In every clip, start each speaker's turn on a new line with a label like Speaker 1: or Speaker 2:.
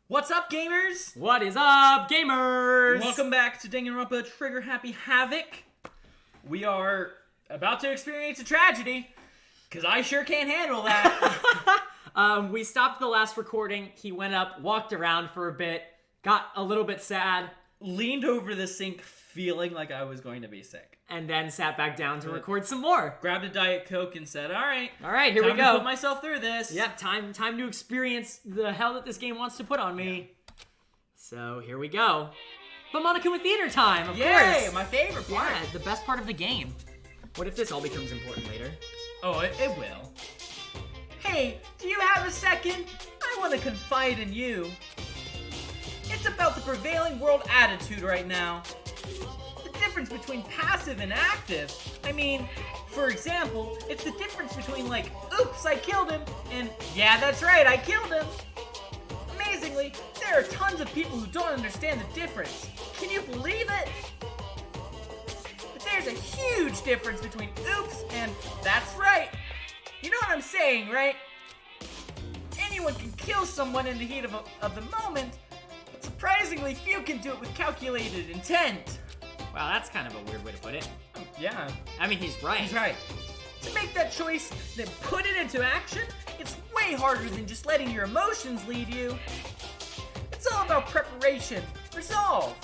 Speaker 1: What's up, gamers?
Speaker 2: What is up, gamers?
Speaker 1: Welcome back to Danganronpa Trigger Happy Havoc. We are about to experience a tragedy, because I sure can't handle that.
Speaker 2: We stopped the last recording. He went up, walked around for a bit, got a little bit sad,
Speaker 1: Leaned over the sink feeling like I was going to be sick.
Speaker 2: and then sat back down to record some more.
Speaker 1: Grabbed a Diet Coke and said, all right,
Speaker 2: Here we
Speaker 1: time
Speaker 2: go.
Speaker 1: to put myself through this.
Speaker 2: Yep, time to experience the hell that this game wants to put on me. So here we go. But Monokuma Theater time, of
Speaker 1: Yay,
Speaker 2: course.
Speaker 1: my favorite part.
Speaker 2: Yeah, the best part of the game. What if this all becomes important later?
Speaker 1: Oh, it will. Hey, do you have a second? I want to confide in you. It's about the prevailing world attitude right now. The difference between passive and active. I mean, for example, it's the difference between like, oops, I killed him, and yeah, that's right, I killed him. Amazingly, there are tons of people who don't understand the difference. Can you believe it? But there's a huge difference between oops and that's right. You know what I'm saying, right? Anyone can kill someone in the heat of the moment, but surprisingly few can do it with calculated intent.
Speaker 2: Wow, that's kind of a weird way to put it.
Speaker 1: Yeah,
Speaker 2: I mean, he's right.
Speaker 1: he's right. To make that choice, then put it into action, it's way harder than just letting your emotions lead you. It's all about preparation, resolve.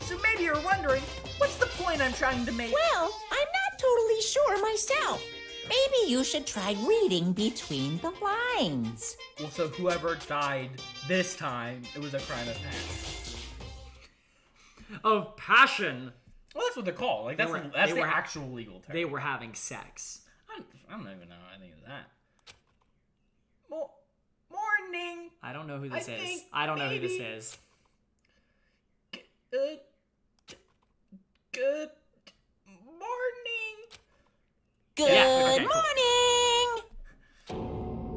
Speaker 1: So maybe you're wondering, what's the point I'm trying to make?
Speaker 3: Well, I'm not totally sure myself. Maybe you should try reading between the lines.
Speaker 1: Well, so whoever died this time, it was a crime of passion.
Speaker 2: Of passion.
Speaker 1: Well, that's what they're called. Like that's
Speaker 2: They
Speaker 1: the
Speaker 2: were-
Speaker 1: actual legal term.
Speaker 2: They were having sex.
Speaker 1: I don't even know anything of that. Morning.
Speaker 2: I don't know who this
Speaker 1: I
Speaker 2: is.
Speaker 1: think
Speaker 2: I don't know who this
Speaker 1: maybe-
Speaker 2: is.
Speaker 1: Good morning.
Speaker 3: Good
Speaker 2: Yeah, okay,
Speaker 3: morning!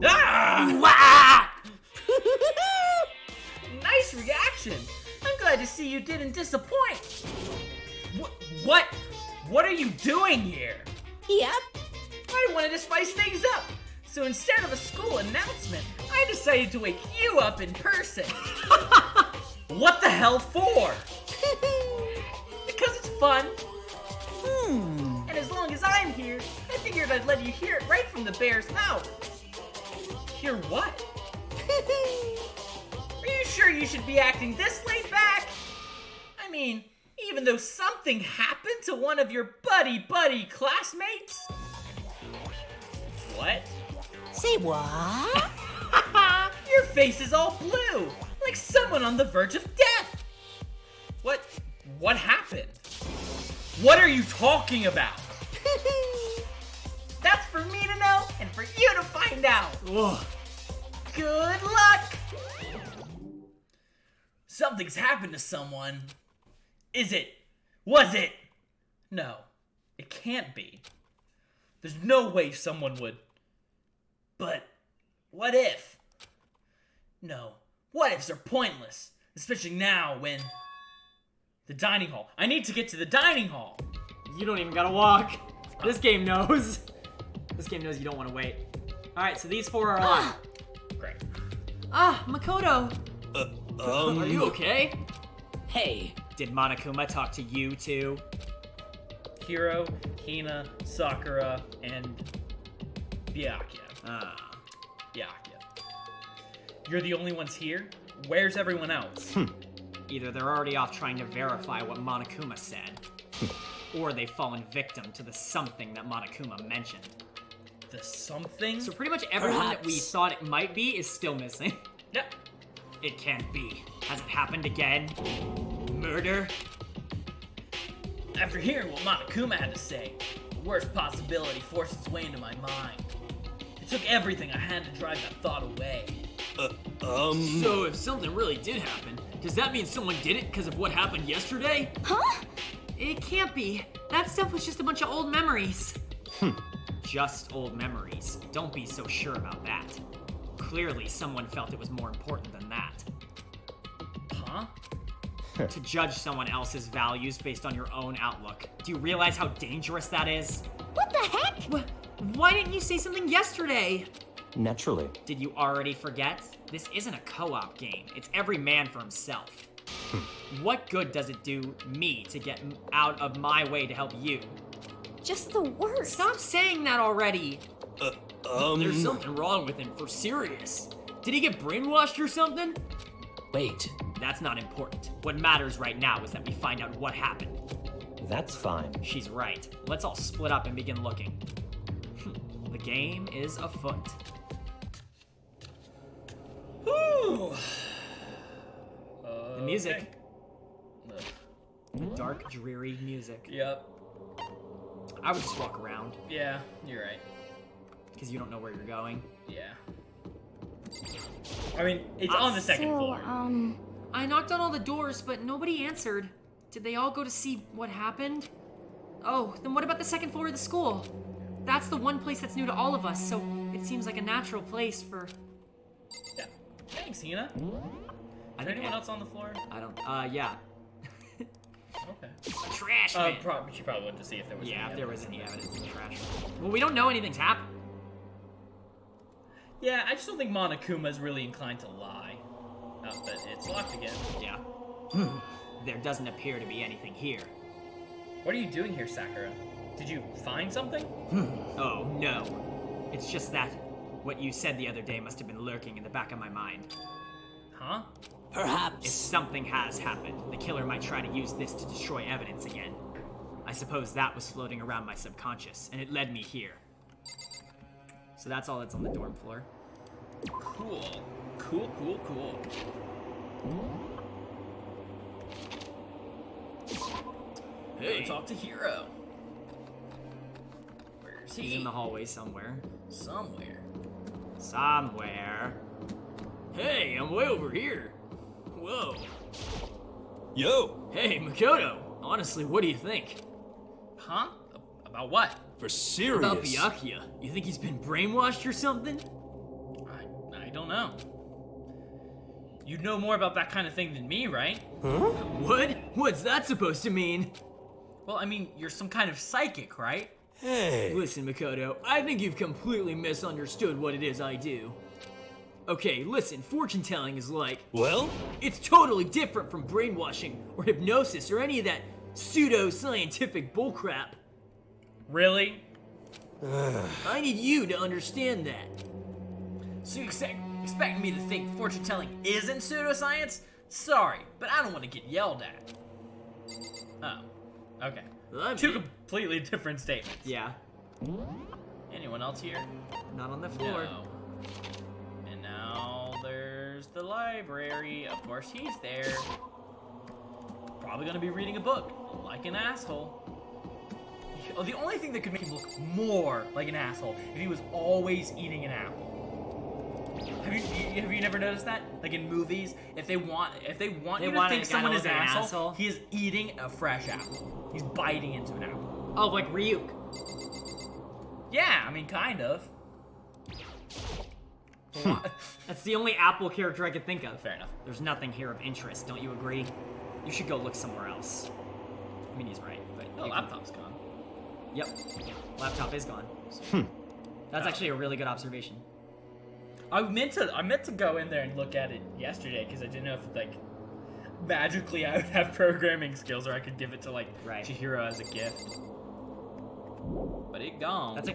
Speaker 1: Ah! Nice reaction. I'm glad to see you didn't disappoint. What are you doing here?
Speaker 3: Yep.
Speaker 1: I wanted to spice things up. So instead of a school announcement, I decided to wake you up in person. What the hell for? Because it's fun. And as long as I'm here, I figured I'd let you hear it right from the bear's mouth. Hear what? Are you sure you should be acting this laid back? I mean, even though something happened to one of your buddy classmates? What?
Speaker 3: Say what?
Speaker 1: Your face is all blue, like someone on the verge of death. What happened? What are you talking about? That's for me to know and for you to find out.
Speaker 2: Ugh.
Speaker 1: Good luck. Something's happened to someone. Is it? Was it? No, it can't be. There's no way someone would. But what if? No, what ifs are pointless, especially now when... The dining hall. I need to get to the dining hall.
Speaker 2: You don't even gotta walk. This game knows. This game knows you don't want to wait. Alright, so these four are alive.
Speaker 1: Great.
Speaker 2: Makoto. Are you okay?
Speaker 3: Hey.
Speaker 2: Did Monokuma talk to you too?
Speaker 1: Hiro, Hina, Sakura, and Byakuya. Byakuya. You're the only ones here? Where's everyone else?
Speaker 2: Either they're already off trying to verify what Monokuma said, or they've fallen victim to the something that Monokuma mentioned.
Speaker 1: The something?
Speaker 2: So pretty much everyone that we
Speaker 3: Perhaps.
Speaker 2: thought it might be is still missing.
Speaker 1: Yep.
Speaker 2: It can't be. Has it happened again? Murder?
Speaker 1: After hearing what Monokuma had to say, the worst possibility forced its way into my mind. It took everything I had to drive that thought away.
Speaker 2: So if something really did happen, does that mean someone did it because of what happened yesterday?
Speaker 3: Huh?
Speaker 2: It can't be. That stuff was just a bunch of old memories. Just old memories. Don't be so sure about that. Clearly, someone felt it was more important than that.
Speaker 1: Huh?
Speaker 2: To judge someone else's values based on your own outlook. Do you realize how dangerous that is?
Speaker 3: What the heck?
Speaker 2: Why didn't you say something yesterday?
Speaker 4: Naturally.
Speaker 2: Did you already forget? This isn't a co-op game. It's every man for himself. What good does it do me to get out of my way to help you?
Speaker 5: Just the worst.
Speaker 2: Stop saying that already. There's something wrong with him, for serious. Did he get brainwashed or something?
Speaker 4: Wait,
Speaker 2: That's not important. What matters right now is that we find out what happened.
Speaker 4: that's fine.
Speaker 2: She's right. Let's all split up and begin looking. The game is afoot.
Speaker 1: Whew.
Speaker 2: The music.
Speaker 1: Okay.
Speaker 2: The dark, dreary music.
Speaker 1: Yep.
Speaker 2: I would just walk around,
Speaker 1: Yeah, you're right.
Speaker 2: because you don't know where you're going.
Speaker 1: Yeah. I mean, it's on the second floor.
Speaker 2: I knocked on all the doors, but nobody answered. Did they all go to see what happened? Oh, then what about the second floor of the school? That's the one place that's new to all of us, so it seems like a natural place for...
Speaker 1: Yeah. Thanks, Hina. Is there anyone else on the floor?
Speaker 2: I don't, yeah.
Speaker 1: Okay.
Speaker 2: Trash man.
Speaker 1: She probably went to see if there was
Speaker 2: Yeah,
Speaker 1: any
Speaker 2: if there was
Speaker 1: evidence.
Speaker 2: any evidence in the trash. Well, we don't know anything's happened.
Speaker 1: Yeah, I just don't think Monokuma's really inclined to lie. Oh, but it's locked again.
Speaker 2: Yeah. There doesn't appear to be anything here.
Speaker 1: What are you doing here, Sakura? Did you find something?
Speaker 2: Oh, no. It's just that what you said the other day must have been lurking in the back of my mind.
Speaker 1: Huh?
Speaker 2: If
Speaker 4: Perhaps.
Speaker 2: something has happened, the killer might try to use this to destroy evidence again. I suppose that was floating around my subconscious, and it led me here. So that's all that's on the dorm floor.
Speaker 1: Cool. Cool.
Speaker 2: Hey.
Speaker 1: Go talk to Hiro. Where's he?
Speaker 2: He's in the hallway somewhere.
Speaker 1: Somewhere.
Speaker 2: Somewhere. Hey, I'm way over here. Whoa.
Speaker 4: Yo!
Speaker 2: Hey, Makoto. Honestly, what do you think?
Speaker 1: Huh? About what?
Speaker 4: For serious.
Speaker 2: About Byakuya. You think he's been brainwashed or something?
Speaker 1: I don't know. You'd know more about that kind of thing than me, right?
Speaker 2: What? What's that supposed to mean?
Speaker 1: Well, I mean, you're some kind of psychic, right?
Speaker 4: Hey.
Speaker 2: Listen, Makoto, I think you've completely misunderstood what it is I do. Okay, listen, fortune telling is like...
Speaker 4: Well?
Speaker 2: It's totally different from brainwashing or hypnosis or any of that pseudo-scientific bullcrap.
Speaker 1: Really?
Speaker 2: I need you to understand that.
Speaker 1: So you expect me to think fortune telling isn't pseudoscience? Sorry, but I don't want to get yelled at. Oh, okay.
Speaker 2: I
Speaker 1: Two
Speaker 2: mean-
Speaker 1: completely different statements.
Speaker 2: Yeah,
Speaker 1: Anyone else here?
Speaker 2: not on the floor.
Speaker 1: No. And now there's the library. Of course he's there. Probably gonna be reading a book, like an asshole. Oh, the only thing that could make him look more like an asshole if he was always eating an apple. Have you never noticed that? Like in movies, if they want you to think someone is an asshole, he is eating a fresh apple. He's biting into an apple.
Speaker 2: Oh, like Ryuk.
Speaker 1: Yeah, I mean, kind of.
Speaker 2: That's the only Apple character I could think of.
Speaker 1: Fair enough.
Speaker 2: There's nothing here of interest, don't you agree? You should go look somewhere else. I mean, he's right, but...
Speaker 1: The laptop's gone.
Speaker 2: Yep. Laptop is gone. That's actually a really good observation.
Speaker 1: I meant to go in there and look at it yesterday because I didn't know if like magically I would have programming skills or I could give it to like
Speaker 2: Right.
Speaker 1: Chihiro as a gift. But it gone.
Speaker 2: That's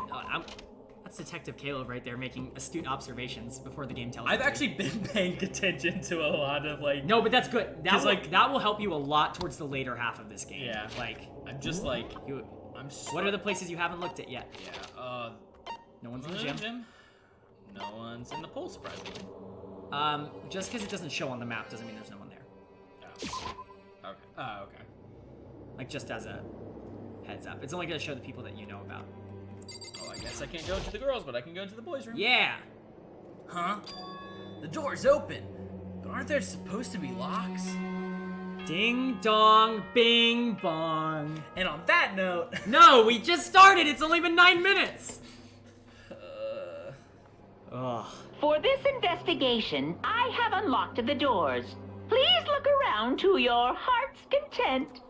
Speaker 2: that's Detective Caleb right there making astute observations before the game tells
Speaker 1: I've
Speaker 2: him to.
Speaker 1: actually been paying attention to a lot of like.
Speaker 2: No, but that's good. That
Speaker 1: 'Cause,
Speaker 2: will,
Speaker 1: like-
Speaker 2: that will help you a lot towards the later half of this game.
Speaker 1: Yeah.
Speaker 2: Like,
Speaker 1: I'm just like. I'm.
Speaker 2: what are the places you haven't looked at yet?
Speaker 1: Yeah.
Speaker 2: No one's in the gym.
Speaker 1: No one's in the pool, surprisingly.
Speaker 2: Just because it doesn't show on the map doesn't mean there's no one there.
Speaker 1: Oh. Okay. Oh, okay.
Speaker 2: Like, just as a heads up. It's only going to show the people that you know about.
Speaker 1: Oh, I guess I can't go to the girls, but I can go to the boys' room.
Speaker 2: Yeah!
Speaker 1: Huh? The door's open, but aren't there supposed to be locks?
Speaker 2: Ding dong, bing bong.
Speaker 1: And on that note,
Speaker 2: No, we just started! It's only been 9 minutes! Ugh.
Speaker 3: For this investigation, I have unlocked the doors. Please look around to your heart's content.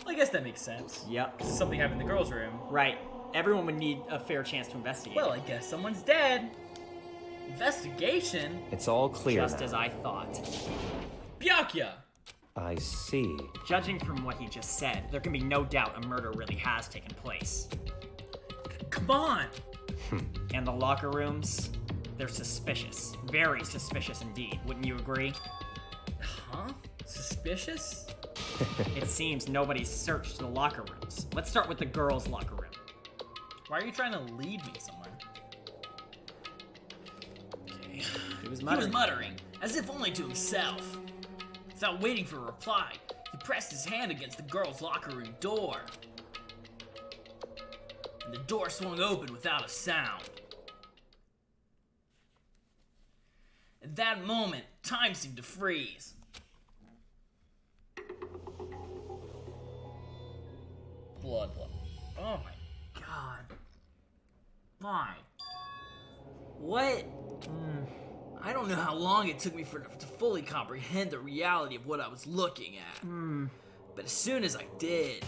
Speaker 1: I guess that makes sense.
Speaker 2: Yep.
Speaker 1: Something happened in the girls' room.
Speaker 2: Right. Everyone would need a fair chance to investigate.
Speaker 1: Well, I guess someone's dead. Investigation?
Speaker 4: It's all clear
Speaker 2: Just
Speaker 4: now.
Speaker 2: as I thought.
Speaker 1: Byakya!
Speaker 4: I see.
Speaker 2: Judging from what he just said, there can be no doubt a murder really has taken place.
Speaker 1: Come on!
Speaker 2: And the locker rooms, they're suspicious. Very suspicious indeed, wouldn't you agree?
Speaker 1: Huh? Suspicious?
Speaker 2: It seems nobody's searched the locker rooms. Let's start with the girls' locker room.
Speaker 1: Why are you trying to lead me somewhere? Okay.
Speaker 2: He was
Speaker 1: He was muttering, as if only to himself. Without waiting for a reply, he pressed his hand against the girls' locker room door. And the door swung open without a sound. At that moment, time seemed to freeze. Blood. Oh my god. Why? What? I don't know how long it took me to fully comprehend the reality of what I was looking at. But as soon as I did...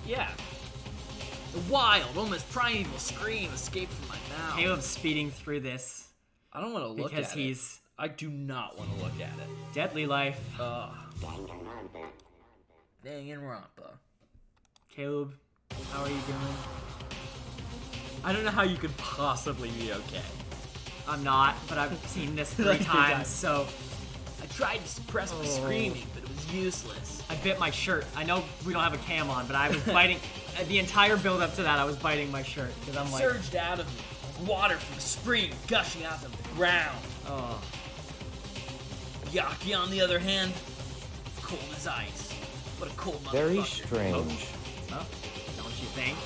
Speaker 1: Yeah. A wild, almost primeval scream escaped from my mouth.
Speaker 2: Caleb's speeding through this
Speaker 1: I don't want to look
Speaker 2: because
Speaker 1: at
Speaker 2: he's
Speaker 1: it. I do not want to look at it.
Speaker 2: deadly life.
Speaker 1: Danganronpa.
Speaker 2: Caleb, how are you doing?
Speaker 1: I don't know how you could possibly be okay.
Speaker 2: I'm not, but I've seen this 3 times, so
Speaker 1: I tried to suppress my screaming, but it was useless.
Speaker 2: I bit my shirt. I know we don't have a cam on, but I was biting. The entire build up to that, I was biting my shirt because I'm like,
Speaker 1: Surged out of me, water from a spring gushing out of the ground.
Speaker 2: oh,
Speaker 1: Yaki, on the other hand, cold as ice. What a cold motherfucker.
Speaker 4: Very strange.
Speaker 2: huh? Don't you think?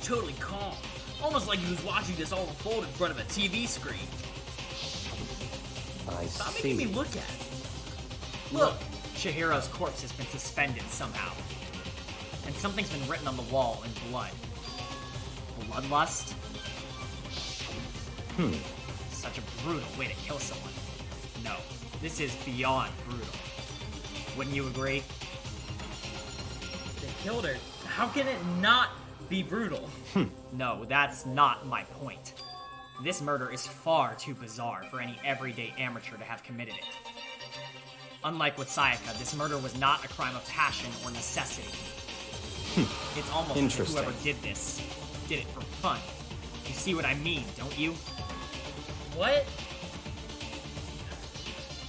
Speaker 1: Totally calm. Almost like he was watching this all unfold in front of a TV screen.
Speaker 4: I
Speaker 1: Stop
Speaker 4: see.
Speaker 1: making me look at it. Look,
Speaker 2: Chihiro's corpse has been suspended somehow. And something's been written on the wall in blood. Bloodlust? Such a brutal way to kill someone. No, this is beyond brutal. Wouldn't you agree?
Speaker 1: they killed her. How can it not be brutal?
Speaker 2: No, that's not my point. This murder is far too bizarre for any everyday amateur to have committed it. Unlike with Sayaka, this murder was not a crime of passion or necessity. It's almost like
Speaker 4: Interesting.
Speaker 2: whoever did this did it for fun. You see what I mean, don't you?
Speaker 1: What?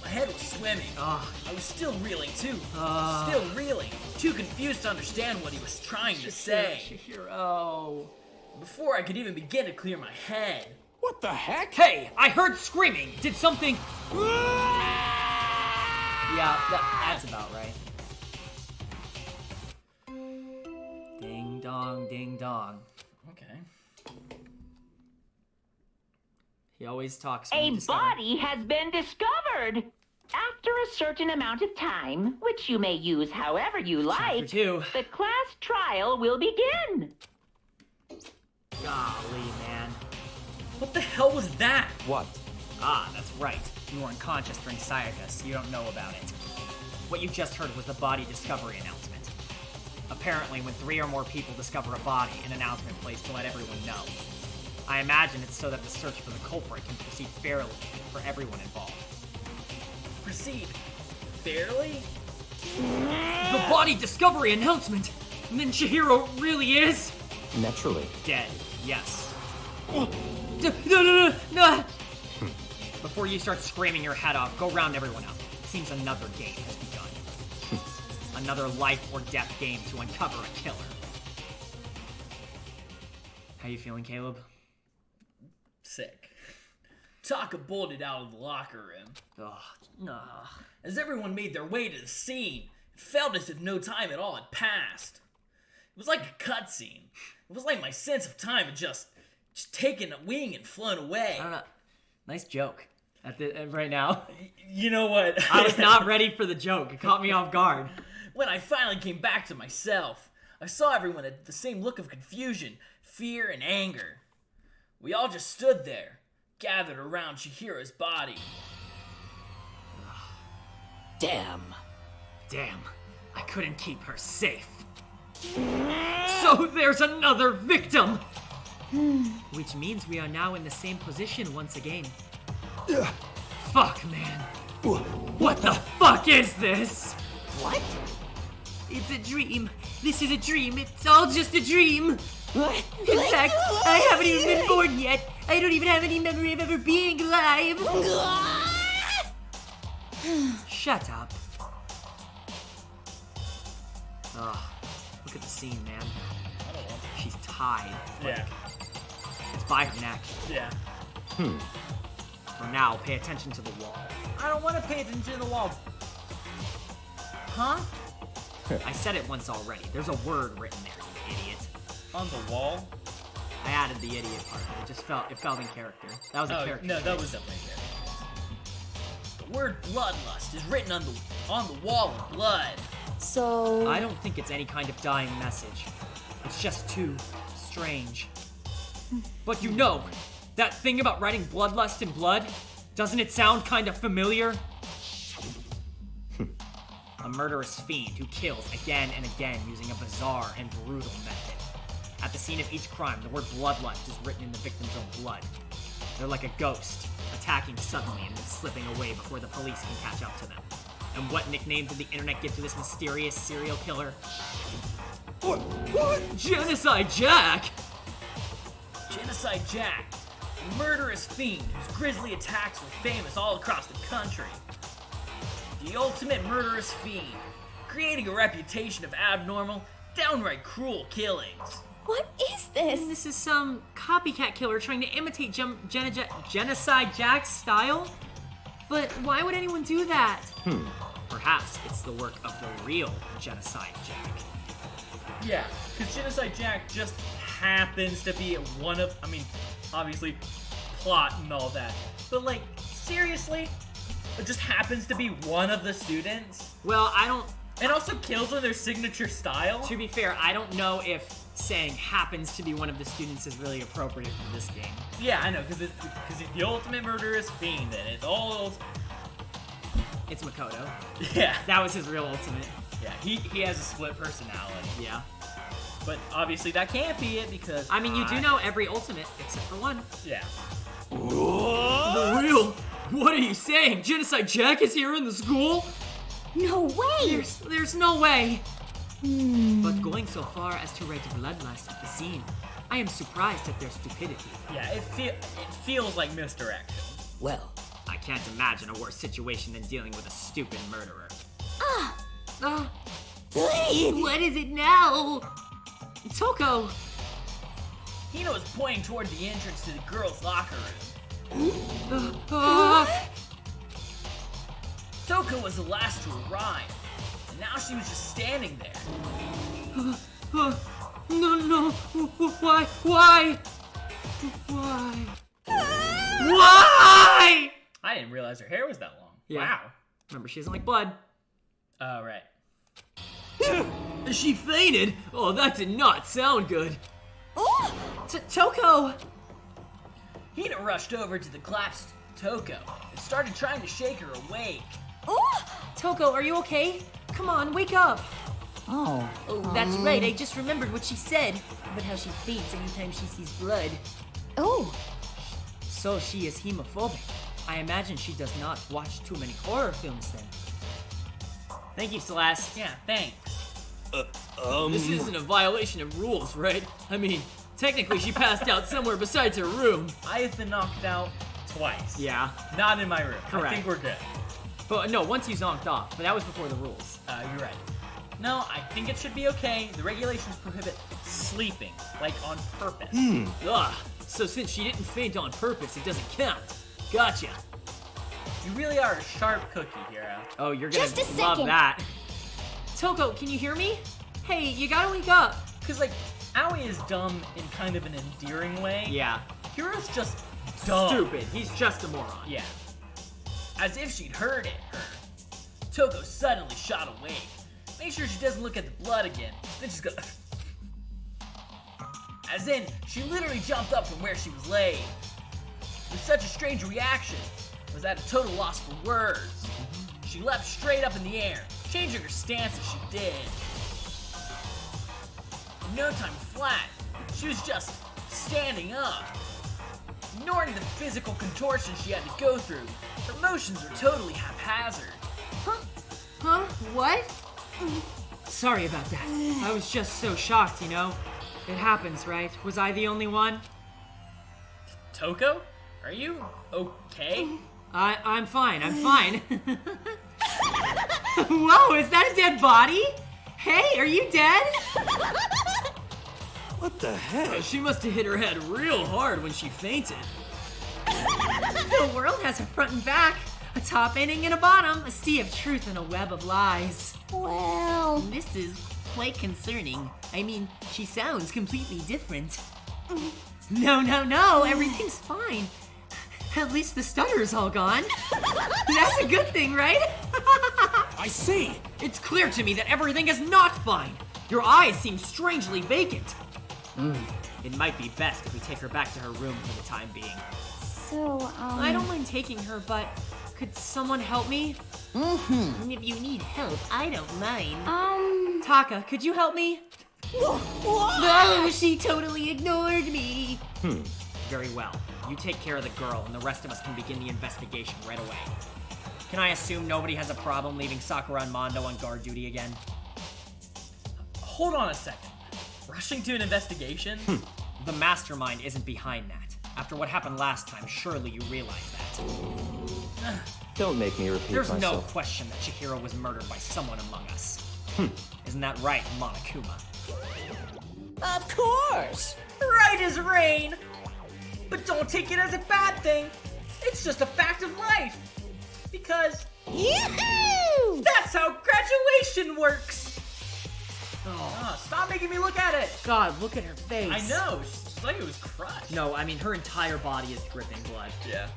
Speaker 1: My head was swimming.
Speaker 2: Ugh.
Speaker 1: I was still reeling too. Still reeling. Too confused to understand what he was trying to say.
Speaker 2: Chihiro.
Speaker 1: Before I could even begin to clear my head.
Speaker 4: What the heck?
Speaker 2: Hey, I heard screaming. Did something? Yeah, that's about right. Ding dong, ding dong.
Speaker 1: Okay.
Speaker 2: He always talks. when
Speaker 6: A
Speaker 2: he discovers-
Speaker 6: body has been discovered. After a certain amount of time, which you may use however you
Speaker 2: Chapter
Speaker 6: like,
Speaker 2: 2.
Speaker 6: the class trial will begin.
Speaker 2: Golly, man.
Speaker 1: What the hell was that?
Speaker 4: What?
Speaker 2: Ah, that's right. You were unconscious during Sayaka, so you don't know about it. What you just heard was the body discovery announcement. Apparently, when 3 or more people discover a body, an announcement placed to let everyone know. I imagine it's so that the search for the culprit can proceed fairly for everyone involved.
Speaker 1: Proceed. Fairly?
Speaker 2: The body discovery announcement! And then Chihiro really is
Speaker 4: Naturally.
Speaker 2: dead, yes. No. Before you start screaming your head off, go round everyone up. It seems another game has begun. Another life or death game to uncover a killer. How you feeling, Caleb?
Speaker 1: Sick. Taka bolted out of the locker room.
Speaker 2: Ugh, no.
Speaker 1: As everyone made their way to the scene, it felt as if no time at all had passed. It was like a cutscene. It was like my sense of time had just taken a wing and flown away.
Speaker 2: I don't know. Nice joke. Right now.
Speaker 1: You know what?
Speaker 2: I was not ready for the joke. It caught me off guard.
Speaker 1: When I finally came back to myself, I saw everyone had the same look of confusion, fear, and anger. We all just stood there, gathered around Chihiro's body.
Speaker 3: Damn.
Speaker 2: Damn, I couldn't keep her safe. So there's another victim! Which means we are now in the same position once again. Fuck, man. What the fuck is this?
Speaker 3: What?
Speaker 2: It's a dream. This is a dream. It's all just a dream. In fact, I haven't even been born yet. I don't even have any memory of ever being alive. Shut up. Ugh. Look at the scene, man. She's tied.
Speaker 1: Yeah.
Speaker 2: It's by her neck.
Speaker 1: Yeah.
Speaker 2: For now, pay attention to the wall.
Speaker 1: I don't want to pay attention to the wall. Huh?
Speaker 2: I said it once already. There's a word written there, you idiot.
Speaker 1: On the wall?
Speaker 2: I added the idiot part, but it felt in character. That was a character.
Speaker 1: No, that was definitely a character. The word bloodlust is written on the wall in blood.
Speaker 5: So...
Speaker 2: I don't think it's any kind of dying message. It's just too strange. But you know, that thing about writing bloodlust in blood, doesn't it sound kind of familiar? A murderous fiend who kills again and again using a bizarre and brutal method. At the scene of each crime, the word bloodlust is written in the victim's own blood. They're like a ghost, attacking suddenly and then slipping away before the police can catch up to them. And what nickname did the internet give to this mysterious serial killer? What? Genocide Jack!
Speaker 1: Genocide Jack, a murderous fiend whose grisly attacks were famous all across the country. The ultimate murderous fiend, creating a reputation of abnormal, downright cruel killings.
Speaker 5: What is this?
Speaker 2: This is some copycat killer trying to imitate Genocide Jack's style? But why would anyone do that? Perhaps it's the work of the real Genocide Jack.
Speaker 1: Yeah, because Genocide Jack just happens to be one of, obviously, plot and all that. But, like, seriously? It just happens to be one of the students?
Speaker 2: Well, I don't...
Speaker 1: And also kills in their signature style?
Speaker 2: To be fair, I don't know if saying happens to be one of the students is really appropriate for this game.
Speaker 1: Yeah, I know, because it's the ultimate murderous fiend, and it's all...
Speaker 2: It's Makoto.
Speaker 1: Yeah.
Speaker 2: That was his real ultimate.
Speaker 1: Yeah, he has a split personality.
Speaker 2: Yeah.
Speaker 1: But obviously that can't be it, because...
Speaker 2: I mean, you do know every ultimate, except for one.
Speaker 1: Yeah.
Speaker 2: The real? What are you saying? Genocide Jack is here in the school?
Speaker 5: No way!
Speaker 2: There's no way. But going so far as to write bloodlust at the scene, I am surprised at their stupidity.
Speaker 1: Yeah, it feels like misdirection.
Speaker 3: Well,
Speaker 2: I can't imagine a worse situation than dealing with a stupid murderer. What is it now? Toko!
Speaker 1: Hino is pointing toward the entrance to the girls' locker room. Toko was the last to arrive, and now she was just standing there.
Speaker 2: No, why? Why?
Speaker 1: I didn't realize her hair was that long.
Speaker 2: Yeah.
Speaker 1: Wow.
Speaker 2: Remember, she doesn't like blood.
Speaker 1: Oh, right.
Speaker 2: She fainted? Oh, that did not sound good. Toko!
Speaker 1: Hina rushed over to the collapsed Toko and started trying to shake her awake.
Speaker 2: Toko, are you okay? Come on, wake up.
Speaker 3: oh,
Speaker 2: That's right, I just remembered what she said. About how she faints anytime she sees blood.
Speaker 5: Oh,
Speaker 2: So she is hemophobic. I imagine she does not watch too many horror films then. Thank you, Celeste.
Speaker 1: Yeah, thanks.
Speaker 2: This isn't a violation of rules, right? I mean, technically she passed out somewhere besides her room.
Speaker 1: I have been knocked out twice.
Speaker 2: Yeah.
Speaker 1: Not in my room.
Speaker 2: Correct.
Speaker 1: I think we're good.
Speaker 2: But no, once you zonked off, but that was before the rules.
Speaker 1: You're right. No, I think it should be okay. The regulations prohibit sleeping, like on purpose.
Speaker 2: Ugh. So since she didn't faint on purpose, it doesn't count. Gotcha.
Speaker 1: You really are a sharp cookie, Hero.
Speaker 2: Oh, you're gonna
Speaker 5: Just a
Speaker 2: love
Speaker 5: second.
Speaker 2: that. Toko, can you hear me? Hey, you gotta wake up.
Speaker 1: Because, like, Aoi is dumb in kind of an endearing way.
Speaker 2: Yeah.
Speaker 1: Hero's just dumb.
Speaker 2: Stupid. He's just a moron.
Speaker 1: Yeah. As if she'd heard it. Toko suddenly shot awake. Make sure she doesn't look at the blood again. Then she's gonna... As in, she literally jumped up from where she was laid. With such a strange reaction, I was at a total loss for words. She leapt straight up in the air, changing her stance as she did. In no time flat, she was just standing up. Ignoring the physical contortion she had to go through, her motions were totally haphazard.
Speaker 2: Huh? What? Sorry about that. I was just so shocked, you know? It happens, right? Was I the only one?
Speaker 1: Toko? Are you okay?
Speaker 2: I'm fine. Whoa, is that a dead body? Hey, are you dead?
Speaker 4: What the heck?
Speaker 1: She must have hit her head real hard when she fainted.
Speaker 2: The world has a front and back, a top ending and a bottom, a sea of truth and a web of lies.
Speaker 5: Well,
Speaker 7: This is quite concerning. I mean, she sounds completely different.
Speaker 2: No, everything's fine. At least the stutter's all gone. That's a good thing, right?
Speaker 4: I see.
Speaker 2: It's clear to me that everything is not fine. Your eyes seem strangely vacant.
Speaker 1: It might be best if we take her back to her room for the time being.
Speaker 5: so,
Speaker 2: I don't mind taking her, but could someone help me?
Speaker 7: If you need help, I don't mind.
Speaker 2: Taka, could you help me?
Speaker 7: Oh, she totally ignored me.
Speaker 1: Very well. You take care of the girl, and the rest of us can begin the investigation right away. Can I assume nobody has a problem leaving Sakura and Mondo on guard duty again? Hold on a second. Rushing to an investigation? The mastermind isn't behind that. After what happened last time, surely you realize that.
Speaker 4: Don't make me repeat
Speaker 1: There's no
Speaker 4: myself.
Speaker 1: question that Chihiro was murdered by someone among us. Isn't that right, Monokuma?
Speaker 3: Of course!
Speaker 1: Right as rain! But don't take it as a bad thing. It's just a fact of life. Because
Speaker 3: Yoo-hoo!
Speaker 1: that's how graduation works! Oh, stop making me look at it!
Speaker 2: God, look at her face.
Speaker 1: I know, it's like it was crushed.
Speaker 2: No, I mean, her entire body is dripping blood.
Speaker 1: Yeah.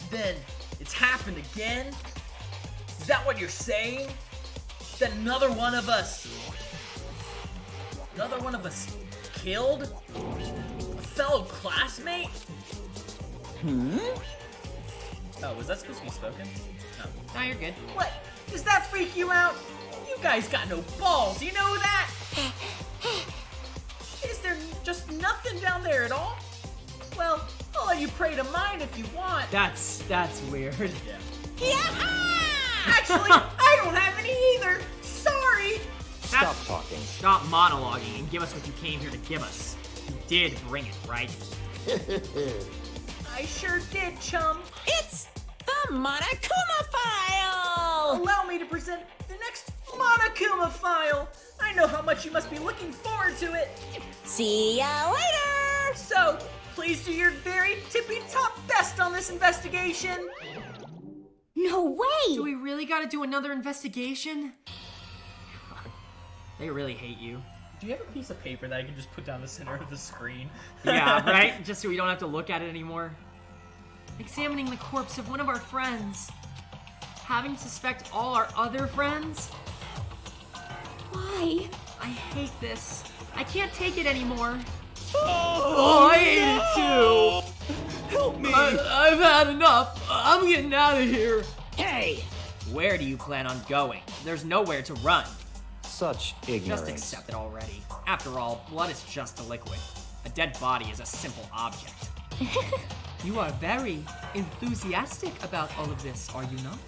Speaker 1: Then, it's happened again? Is that what you're saying? That another one of us killed? A fellow classmate? Oh, was that supposed to be spoken? No.
Speaker 2: No, you're good.
Speaker 1: What? Does that freak you out? You guys got no balls, you know that? Is there just nothing down there at all? Well, I'll let you pray to mine if you want.
Speaker 2: That's weird.
Speaker 1: Actually, I don't have any either. Sorry.
Speaker 4: Stop talking.
Speaker 2: Stop monologuing and give us what you came here to give us. You did bring it, right?
Speaker 1: I sure did, chum.
Speaker 3: It's the Monokuma file!
Speaker 1: Allow me to present the next Monokuma file. I know how much you must be looking forward to it.
Speaker 3: See ya later!
Speaker 1: So, please do your very tippy-top best on this investigation.
Speaker 5: no way!
Speaker 2: Do we really gotta do another investigation? They really hate you.
Speaker 1: Do you have a piece of paper that I can just put down the center of the screen?
Speaker 2: Yeah, right? Just so we don't have to look at it anymore. Examining the corpse of one of our friends. Having to suspect all our other friends?
Speaker 5: Why?
Speaker 2: I hate this. I can't take it anymore.
Speaker 4: Oh,
Speaker 2: I hate it too.
Speaker 4: Help me!
Speaker 2: I've had enough. I'm getting out of here.
Speaker 3: Hey!
Speaker 1: Where do you plan on going? There's nowhere to run.
Speaker 4: Such ignorance.
Speaker 1: Just accept it already. After all, blood is just a liquid. A dead body is a simple object.
Speaker 2: You are very enthusiastic about all of this, are you not?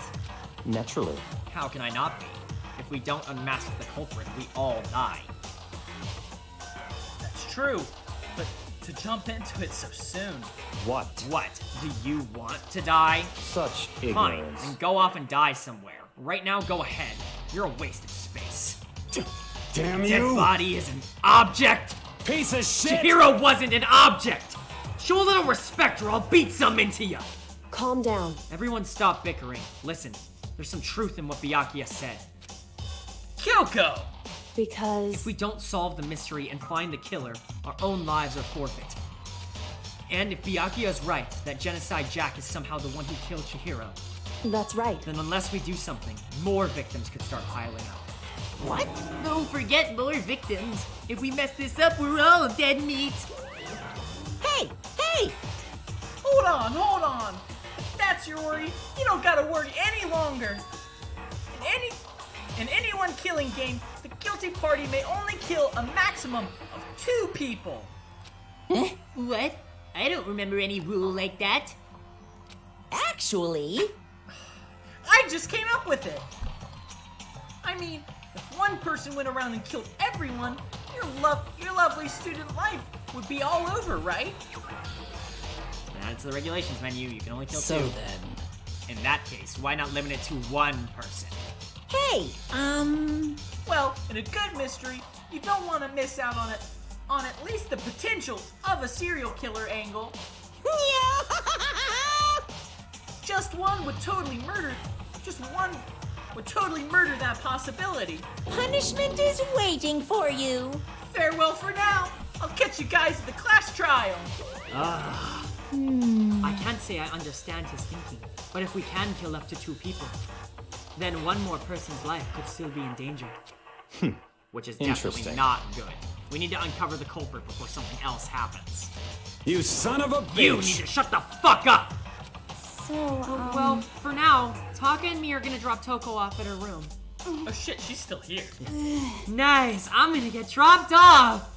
Speaker 4: Naturally.
Speaker 1: How can I not be? If we don't unmask the culprit, we all die. That's true, but to jump into it so soon.
Speaker 4: What?
Speaker 1: What? Do you want to die?
Speaker 4: Such
Speaker 1: Fine,
Speaker 4: ignorance.
Speaker 1: then go off and die somewhere. Right now, go ahead. You're a waste of space.
Speaker 4: Damn
Speaker 1: Dead body is an object!
Speaker 4: Piece of shit!
Speaker 1: Chihiro wasn't an object! Show a little respect or I'll beat some into ya!
Speaker 8: Calm down.
Speaker 1: Everyone stop bickering. Listen, there's some truth in what Byakuya said. Kyoko!
Speaker 8: Because
Speaker 1: If we don't solve the mystery and find the killer, our own lives are forfeit. And if Byakuya's right, that Genocide Jack is somehow the one who killed Chihiro,
Speaker 8: that's right.
Speaker 1: then unless we do something, more victims could start piling up.
Speaker 3: What?
Speaker 7: Don't forget more victims. If we mess this up, we're all dead meat.
Speaker 3: Hey! Hey!
Speaker 1: Hold on! If that's your worry, you don't gotta worry any longer. In any one killing game, the guilty party may only kill a maximum of 2 people.
Speaker 7: What? I don't remember any rule like that.
Speaker 3: Actually,
Speaker 1: I just came up with it! I mean, if one person went around and killed everyone, your lovely student life would be all over, right?
Speaker 9: That's the regulations menu. You can only kill
Speaker 3: so
Speaker 9: two.
Speaker 3: then.
Speaker 9: In that case, why not limit it to one person?
Speaker 3: Hey,
Speaker 1: Well, in a good mystery, you don't want to miss out on at least the potential of a serial killer angle. Just one would totally murder that possibility.
Speaker 3: Punishment is waiting for you.
Speaker 1: Farewell for now. I'll catch you guys at the class trial.
Speaker 2: I can't say I understand his thinking, but if we can kill up to 2 people, then one more person's life could still be in danger.
Speaker 9: Which is definitely
Speaker 4: Interesting.
Speaker 9: not good. We need to uncover the culprit before something else happens.
Speaker 4: You son of a
Speaker 9: You need
Speaker 4: bitch!
Speaker 9: to shut the fuck up!
Speaker 5: So,
Speaker 2: Well, for now, Taka and me are gonna drop Toko off at her room.
Speaker 1: Oh shit, she's still here.
Speaker 2: Nice, I'm gonna get dropped off!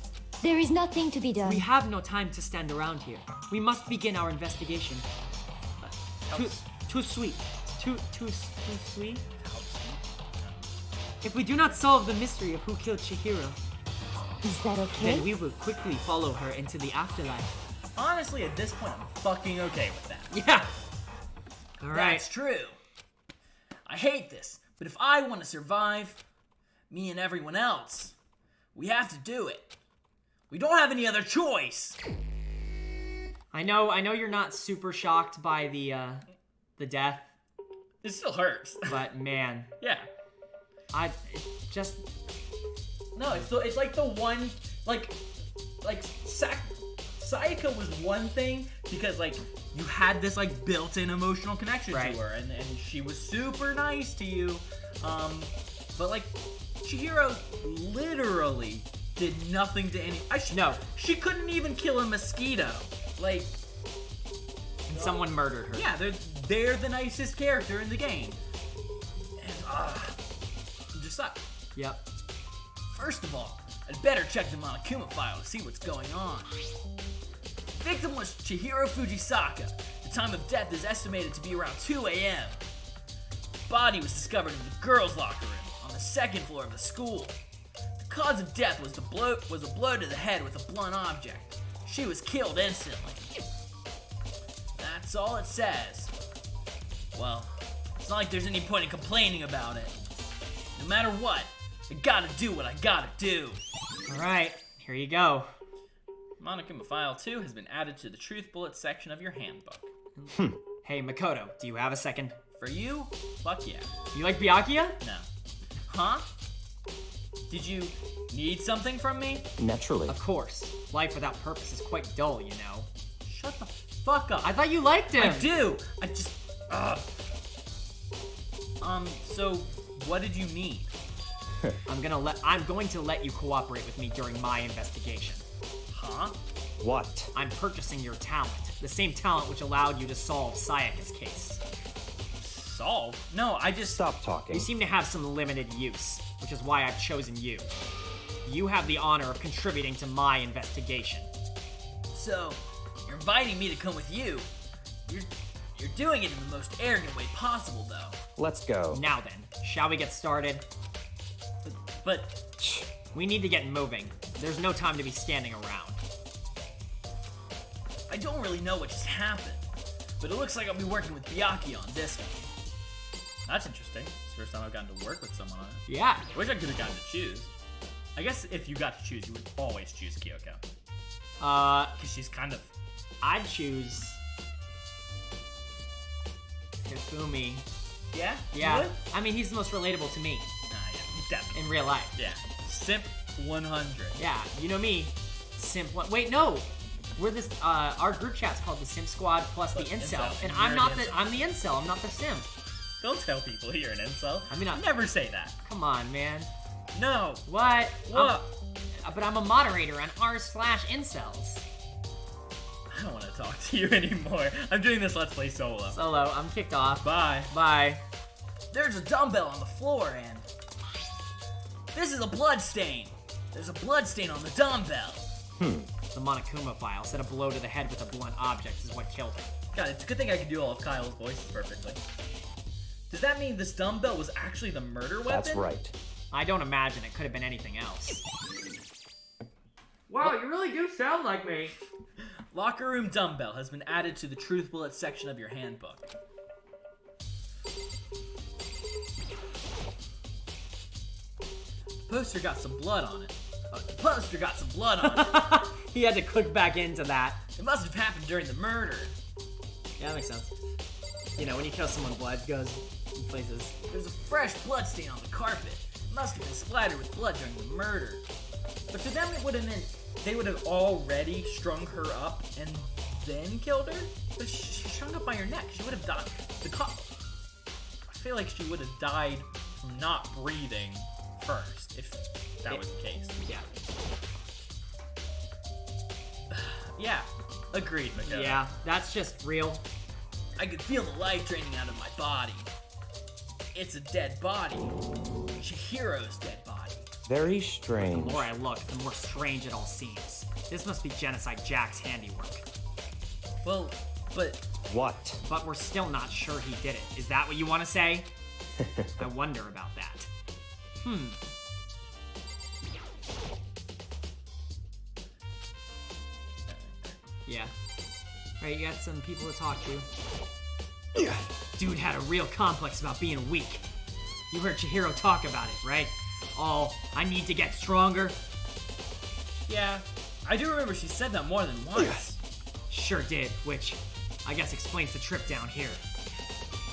Speaker 5: there is nothing to be done.
Speaker 2: We have no time to stand around here. We must begin our investigation. Too sweet. Too sweet? If we do not solve the mystery of who killed Chihiro,
Speaker 5: Is that okay?
Speaker 2: then we will quickly follow her into the afterlife.
Speaker 1: Honestly, at this point, I'm fucking okay with that.
Speaker 2: Yeah! Alright.
Speaker 1: That's true. I hate this, but if I want to survive, me and everyone else, we have to do it. We don't have any other choice.
Speaker 2: I know you're not super shocked by the death,
Speaker 1: It still hurts.
Speaker 2: but man,
Speaker 1: Yeah.
Speaker 2: just
Speaker 1: No, it's like the one, like Sayaka was one thing because like you had this like built-in emotional connection
Speaker 2: Right.
Speaker 1: to her, and she was super nice to you, but like Chihiro literally did nothing to any.
Speaker 2: No.
Speaker 1: She couldn't even kill a mosquito. Like,
Speaker 2: and someone murdered her.
Speaker 1: yeah, they're the nicest character in the game, and it just sucks.
Speaker 2: Yep.
Speaker 1: First of all, I'd better check the Monokuma file to see what's going on. The victim was Chihiro Fujisaka. The time of death is estimated to be around 2 a.m. The body was discovered in the girls' locker room on the 2nd floor of the school. The cause of death was a blow to the head with a blunt object. She was killed instantly. That's all it says. Well, it's not like there's any point in complaining about it. No matter what, I gotta do what I gotta do.
Speaker 2: Alright, here you go.
Speaker 1: Monokuma File 2 has been added to the Truth Bullet section of your handbook.
Speaker 2: Hey, Makoto, do you have a second?
Speaker 1: For you, fuck yeah.
Speaker 2: You like Byakuya?
Speaker 1: No. Huh? Did you need something from me?
Speaker 4: Naturally.
Speaker 2: Of course. Life without purpose is quite dull, you know.
Speaker 1: Shut the fuck up.
Speaker 2: I thought you liked him.
Speaker 1: I do. I just. So what did you need?
Speaker 2: I'm going to let you cooperate with me during my investigation.
Speaker 1: Huh?
Speaker 4: What?
Speaker 2: I'm purchasing your talent, the same talent which allowed you to solve Sayaka's case.
Speaker 1: Solve? No, I just.
Speaker 4: Stop talking.
Speaker 2: You seem to have some limited use, which is why I've chosen you. You have the honor of contributing to my investigation.
Speaker 1: So, you're inviting me to come with you. You're doing it in the most arrogant way possible, though.
Speaker 4: Let's go.
Speaker 2: Now then, shall we get started?
Speaker 1: But
Speaker 2: We need to get moving. There's no time to be standing around.
Speaker 1: I don't really know what just happened. But it looks like I'll be working with Byakuya on this one. That's interesting. It's the first time I've gotten to work with someone on it.
Speaker 2: Yeah.
Speaker 1: I wish I could have gotten to choose. I guess if you got to choose, you would always choose Kyoko. Because she's kind of...
Speaker 2: I'd choose Hifumi.
Speaker 1: Yeah? You
Speaker 2: Yeah.
Speaker 1: would?
Speaker 2: I mean, he's the most relatable to me
Speaker 1: Yeah, definitely.
Speaker 2: in real life.
Speaker 1: Yeah. Simp 100.
Speaker 2: Yeah, you know me. Simp one. Wait, no. We're this. Our group chat's called the Simp Squad plus the Incel,
Speaker 1: Incel.
Speaker 2: and
Speaker 1: You're
Speaker 2: I'm not
Speaker 1: the
Speaker 2: the.
Speaker 1: incel.
Speaker 2: I'm the Incel. I'm not the Simp.
Speaker 1: Don't tell people you're an incel.
Speaker 2: I mean,
Speaker 1: never say that.
Speaker 2: Come on, man.
Speaker 1: No.
Speaker 2: What?
Speaker 1: What?
Speaker 2: But I'm a moderator on r/incels.
Speaker 1: I don't want to talk to you anymore. I'm doing this Let's Play solo.
Speaker 2: Solo, I'm kicked off.
Speaker 1: Bye.
Speaker 2: Bye.
Speaker 1: There's a dumbbell on the floor, and this is a blood stain. There's a blood stain on the dumbbell.
Speaker 9: The Monokuma file said a blow to the head with a blunt object is what killed her.
Speaker 1: God, it's a good thing I can do all of Kyle's voices perfectly. Does that mean this dumbbell was actually the murder weapon?
Speaker 4: That's right.
Speaker 9: I don't imagine it could have been anything else.
Speaker 1: Wow, you really do sound like me. Locker room dumbbell has been added to the truth bullet section of your handbook. The poster got some blood on it. The poster got some blood on it.
Speaker 9: He had to click back into that.
Speaker 1: It must have happened during the murder.
Speaker 9: Yeah, that makes sense. You know, when you kill someone, blood goes in places.
Speaker 1: There's a fresh blood stain on the carpet. It must have been splattered with blood during the murder. But to them, it would have meant they would have already strung her up and then killed her? But she strung up by her neck. She would have died. I feel like she would have died from not breathing first, if that was the case.
Speaker 9: Yeah.
Speaker 1: Yeah, agreed, Makoto.
Speaker 9: Yeah, that's just real.
Speaker 1: I could feel the life draining out of my body. It's a dead body. Chihiro's dead body.
Speaker 4: Very
Speaker 9: The
Speaker 4: strange.
Speaker 9: more I look, the more strange it all seems. This must be Genocide Jack's handiwork.
Speaker 1: Well, but
Speaker 4: What?
Speaker 9: But we're still not sure he did it. Is that what you want to say? I wonder about that. Yeah. Alright, you got some people to talk to. Dude had a real complex about being weak. You heard Chihiro talk about it, right? Oh, I need to get stronger.
Speaker 1: yeah, I do remember she said that more than once.
Speaker 9: Sure did, which I guess explains the trip down here.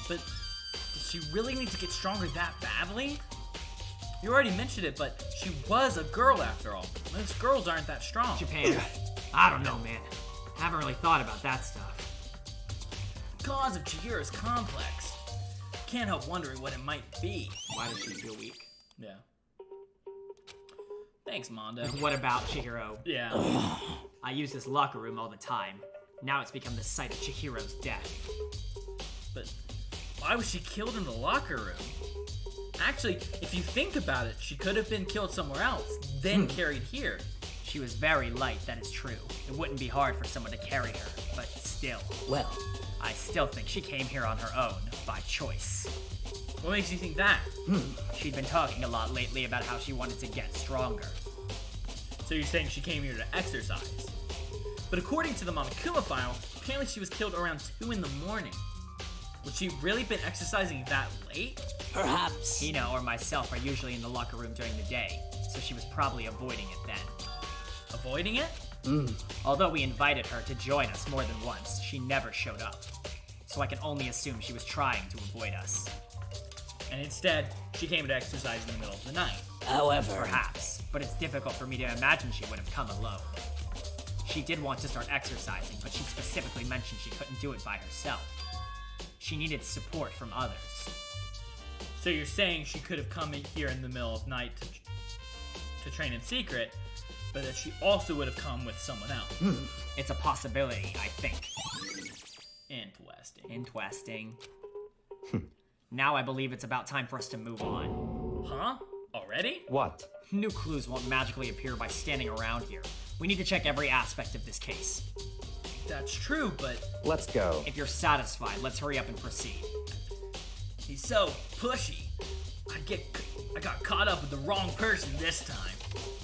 Speaker 1: But does she really need to get stronger that badly? You already mentioned it, but she was a girl after all. Most girls aren't that strong.
Speaker 9: Japan. I don't know, man. Haven't really thought about that stuff.
Speaker 1: The cause of Chihiro's complex. Can't help wondering what it might be.
Speaker 9: Why does she feel weak?
Speaker 1: Yeah. Thanks, Mondo.
Speaker 9: What about Chihiro?
Speaker 1: Yeah.
Speaker 9: I use this locker room all the time. Now it's become the site of Chihiro's death.
Speaker 1: But why was she killed in the locker room? Actually, if you think about it, she could have been killed somewhere else, then carried here.
Speaker 9: She was very light, that is true. It wouldn't be hard for someone to carry her, but still.
Speaker 3: Well,
Speaker 9: I still think she came here on her own, by choice.
Speaker 1: What makes you think that?
Speaker 9: She'd been talking a lot lately about how she wanted to get stronger.
Speaker 1: So you're saying she came here to exercise? But according to the Monokuma file, apparently she was killed around 2 in the morning. Would she really been exercising that late?
Speaker 3: perhaps.
Speaker 9: Hina or myself are usually in the locker room during the day, so she was probably avoiding it then.
Speaker 1: Avoiding it?
Speaker 9: Although we invited her to join us more than once, she never showed up. So I can only assume she was trying to avoid us.
Speaker 1: And instead, she came to exercise in the middle of the night.
Speaker 3: However,
Speaker 9: Perhaps, but it's difficult for me to imagine she would have come alone. She did want to start exercising, but she specifically mentioned she couldn't do it by herself. She needed support from others.
Speaker 1: So you're saying she could have come in here in the middle of night to train in secret, but that she also would have come with someone else.
Speaker 9: It's a possibility, I think.
Speaker 1: Interesting.
Speaker 9: Now I believe it's about time for us to move on.
Speaker 1: Huh? Already?
Speaker 4: What?
Speaker 9: New clues won't magically appear by standing around here. We need to check every aspect of this case.
Speaker 1: That's true, but
Speaker 4: Let's go.
Speaker 9: If you're satisfied, let's hurry up and proceed.
Speaker 1: he's so pushy. I got caught up with the wrong person this time.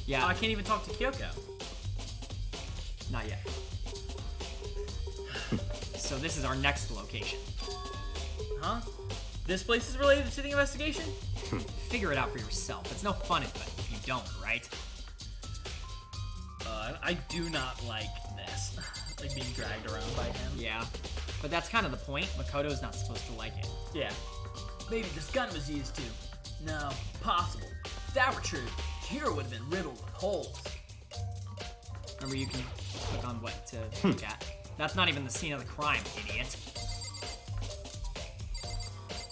Speaker 9: Yeah,
Speaker 1: I can't even talk to Kyoko.
Speaker 9: not yet. So this is our next location.
Speaker 1: Huh? This place is related to the investigation?
Speaker 9: Figure it out for yourself. It's no fun if you don't, right?
Speaker 1: I do not like this. Like being dragged around by him.
Speaker 9: Yeah. But that's kind of the point. Makoto's not supposed to like it.
Speaker 1: Yeah. Maybe this gun was used to. No, possible. If that were true, Chihiro would have been riddled with holes.
Speaker 9: Remember, you can click on what to look at. That's not even the scene of the crime, idiot.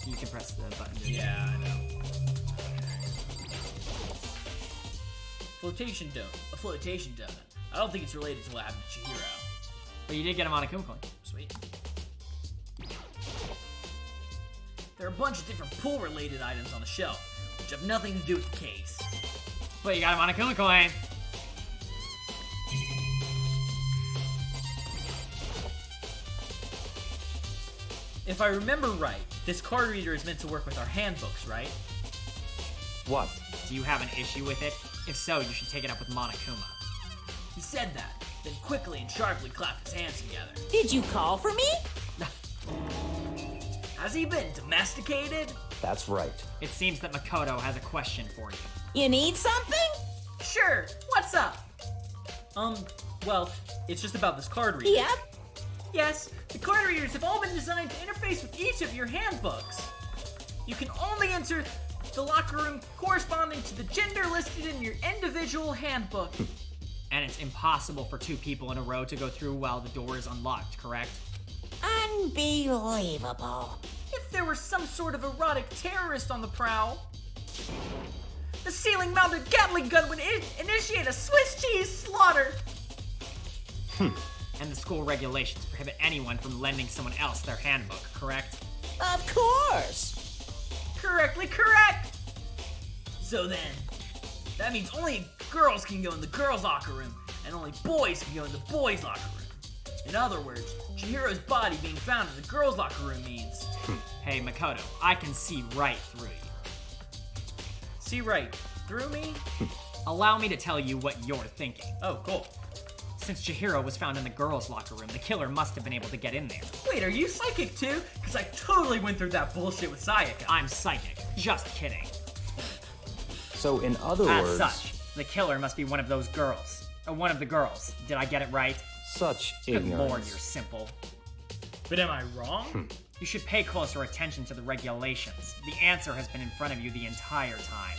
Speaker 9: You can press the button to
Speaker 1: Yeah, I know. Flotation donut. A flotation donut. I don't think it's related to what happened to Chihiro.
Speaker 9: But you did get him on a Kuma coin.
Speaker 1: Sweet. There are a bunch of different pool-related items on the shelf, which have nothing to do with the case.
Speaker 9: But you got him on a Kuma coin.
Speaker 1: If I remember right, this card reader is meant to work with our handbooks, right?
Speaker 4: What?
Speaker 9: Do you have an issue with it? If so, you should take it up with Monokuma.
Speaker 1: He said that, then quickly and sharply clapped his hands together.
Speaker 3: Did you call for me?
Speaker 1: Has he been domesticated?
Speaker 4: That's right.
Speaker 9: It seems that Makoto has a question for you.
Speaker 3: You need something?
Speaker 1: Sure, what's up? Well, it's just about this card reader.
Speaker 3: Yep.
Speaker 1: Yes, the card readers have all been designed to interface with each of your handbooks. You can only enter the locker room corresponding to the gender listed in your individual handbook.
Speaker 9: And it's impossible for 2 people in a row to go through while the door is unlocked, correct?
Speaker 3: Unbelievable.
Speaker 1: If there were some sort of erotic terrorist on the prowl, the ceiling-mounted Gatling gun would initiate a Swiss cheese slaughter.
Speaker 9: And the school regulations prohibit anyone from lending someone else their handbook, correct?
Speaker 3: Of course.
Speaker 1: Correctly correct. So then, that means only girls can go in the girls' locker room, and only boys can go in the boys' locker room. In other words, Chihiro's body being found in the girls' locker room means...
Speaker 9: Hey, Makoto, I can see right through you.
Speaker 1: See right through me?
Speaker 9: Allow me to tell you what you're thinking.
Speaker 1: Oh, cool.
Speaker 9: Since Chihiro was found in the girls' locker room, the killer must have been able to get in there.
Speaker 1: Wait, are you psychic too? Because I totally went through that bullshit with Sayaka.
Speaker 9: I'm psychic. Just kidding.
Speaker 4: So in other
Speaker 9: As
Speaker 4: words,
Speaker 9: such, the killer must be one of those girls. One of the girls. Did I get it right?
Speaker 4: such
Speaker 9: Good
Speaker 4: ignorance.
Speaker 9: lord, you're simple.
Speaker 1: But am I wrong?
Speaker 9: You should pay closer attention to the regulations. The answer has been in front of you the entire time.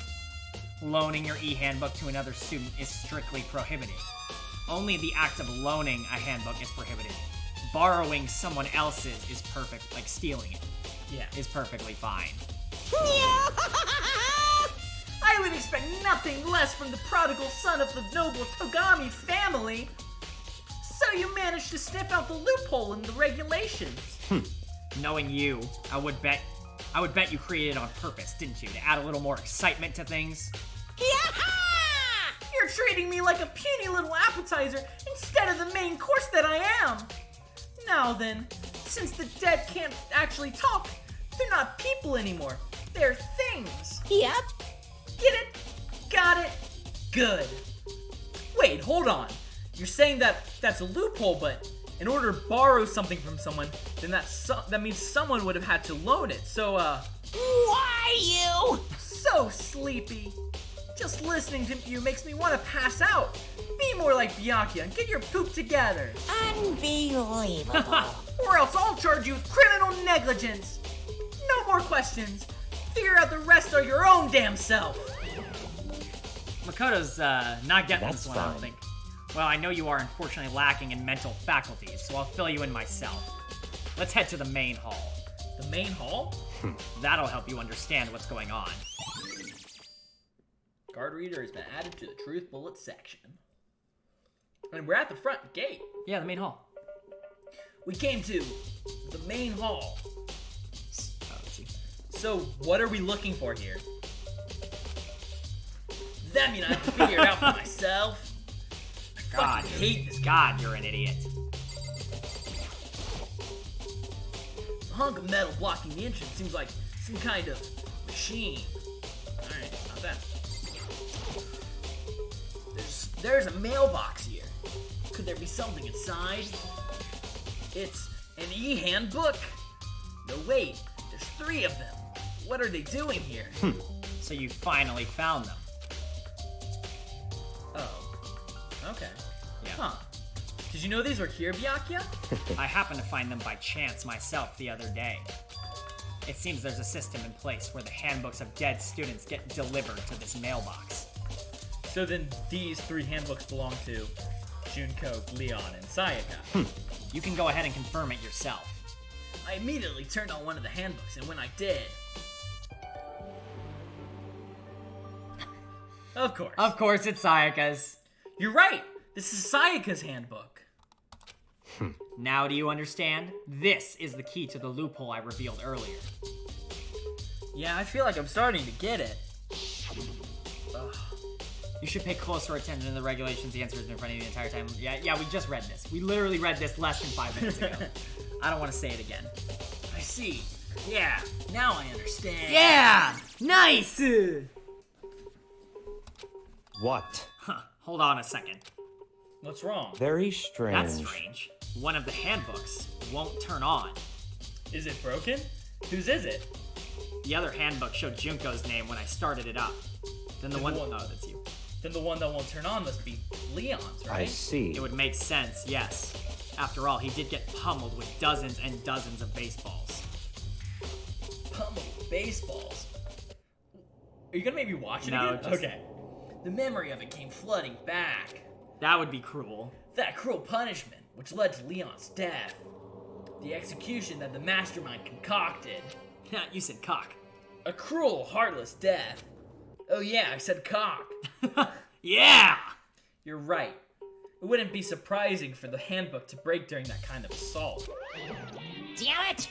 Speaker 9: Loaning your e-handbook to another student is strictly prohibited. Only the act of loaning a handbook is prohibited. Borrowing someone else's is perfect, like stealing it.
Speaker 1: Yeah.
Speaker 9: Is perfectly fine.
Speaker 1: I would expect nothing less from the prodigal son of the noble Togami family. So you managed to sniff out the loophole in the regulations.
Speaker 9: Knowing you, I would bet you created it on purpose, didn't you? To add a little more excitement to things?
Speaker 1: You're treating me like a puny little appetizer instead of the main course that I am. Now then, since the dead can't actually talk, they're not people anymore. They're things.
Speaker 3: Yep.
Speaker 1: Get it? Got it? Good. Wait, hold on. You're saying that that's a loophole, but in order to borrow something from someone, then that means someone would have had to loan it. So,
Speaker 3: Why you?
Speaker 1: so sleepy. Just listening to you makes me want to pass out. Be more like Byakuya and get your poop together.
Speaker 3: Unbelievable.
Speaker 1: Or else I'll charge you with criminal negligence. No more questions. Figure out the rest of your own damn self.
Speaker 9: Makoto's not getting
Speaker 4: That's
Speaker 9: this one, I don't
Speaker 4: fine.
Speaker 9: think. Well, I know you are unfortunately lacking in mental faculties, so I'll fill you in myself. Let's head to the main hall.
Speaker 1: The main hall?
Speaker 9: That'll help you understand what's going on.
Speaker 1: Card reader has been added to the truth bullet section. And we're at the front gate.
Speaker 9: Yeah, the main hall.
Speaker 1: We came to the main hall.
Speaker 9: Oh, let's see.
Speaker 1: So, what are we looking for here? Does that mean I have to figure it out for myself? I
Speaker 9: God,
Speaker 1: fucking hate this
Speaker 9: God, you're an idiot.
Speaker 1: The hunk of metal blocking the entrance seems like some kind of machine. Alright, not that. There's a mailbox here. Could there be something inside? It's an e-handbook? No, wait. There's 3 of them. What are they doing here?
Speaker 9: So you finally found them.
Speaker 1: Oh. Okay.
Speaker 9: Yeah.
Speaker 1: Huh. Did you know these were here, Byakuya?
Speaker 9: I happened to find them by chance myself the other day. It seems there's a system in place where the handbooks of dead students get delivered to this mailbox.
Speaker 1: So then these 3 handbooks belong to Junko, Leon, and Sayaka.
Speaker 9: You can go ahead and confirm it yourself.
Speaker 1: I immediately turned on one of the handbooks, and when I did... Of course.
Speaker 9: Of course, it's Sayaka's.
Speaker 1: You're right! This is Sayaka's handbook.
Speaker 9: Now do you understand? This is the key to the loophole I revealed earlier.
Speaker 1: Yeah, I feel like I'm starting to get it. Ugh.
Speaker 9: You should pay closer attention to the regulations. The answer has been in front of you the entire time. Yeah, we just read this. We literally read this less than 5 minutes ago. I don't want to say it again.
Speaker 1: I see. Yeah, now I understand.
Speaker 9: Yeah! Nice!
Speaker 4: What?
Speaker 9: Huh, hold on a second.
Speaker 1: What's wrong?
Speaker 4: Very strange.
Speaker 9: That's strange. One of the handbooks won't turn on.
Speaker 1: Is it broken? Whose is it?
Speaker 9: The other handbook showed Junko's name when I started it up. Then the one... Oh, that's you.
Speaker 1: Then the one that won't turn on must be Leon's, right?
Speaker 4: I see.
Speaker 9: It would make sense, yes. After all, he did get pummeled with dozens and dozens of baseballs.
Speaker 1: Pummeled baseballs. Are you gonna make me watch it
Speaker 9: No,
Speaker 1: again?
Speaker 9: just-
Speaker 1: Okay. The memory of it came flooding back.
Speaker 9: That would be cruel.
Speaker 1: That cruel punishment, which led to Leon's death. The execution that the mastermind concocted.
Speaker 9: You said cock.
Speaker 1: A cruel, heartless death. Oh yeah, I said cock.
Speaker 9: Yeah!
Speaker 1: You're right. It wouldn't be surprising for the handbook to break during that kind of assault.
Speaker 3: Damn it!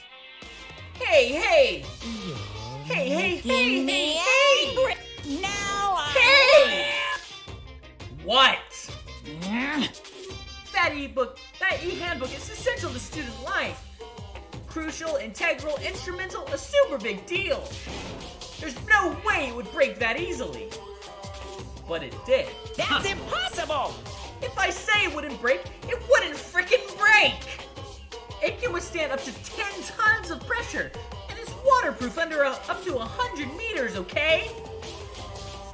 Speaker 1: Hey, hey! Hey, hey, hey, hey, hey!
Speaker 3: Now
Speaker 1: Hey! What? That e-handbook is essential to student life. Crucial, integral, instrumental, a super big deal. There's no way it would break that easily. But it did.
Speaker 3: That's impossible!
Speaker 1: If I say it wouldn't break, it wouldn't frickin' break! It can withstand up to 10 tons of pressure, and it's waterproof up to 100 meters, okay?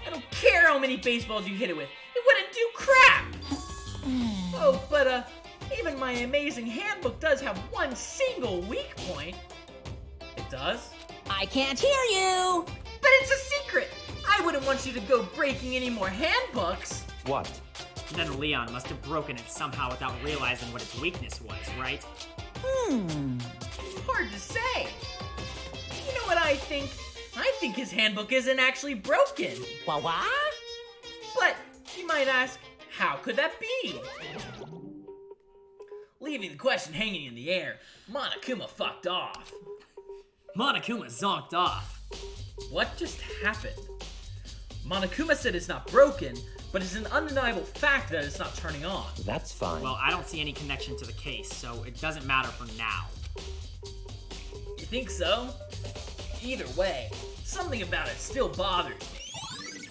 Speaker 1: I don't care how many baseballs you hit it with, it wouldn't do crap! Oh, but even my amazing handbook does have one single weak point. It does?
Speaker 3: I can't hear you!
Speaker 1: But it's a secret! I wouldn't want you to go breaking any more handbooks!
Speaker 4: What?
Speaker 9: Then Leon must have broken it somehow without realizing what its weakness was, right?
Speaker 1: Hard to say. You know what I think? I think his handbook isn't actually broken.
Speaker 3: What?
Speaker 1: But you might ask, how could that be? Leaving the question hanging in the air, Monokuma fucked off.
Speaker 9: Monokuma zonked off.
Speaker 1: What just happened? Monokuma said it's not broken, but it's an undeniable fact that it's not turning on.
Speaker 4: That's fine.
Speaker 9: Well, I don't see any connection to the case, so it doesn't matter for now.
Speaker 1: You think so? Either way, something about it still bothers me.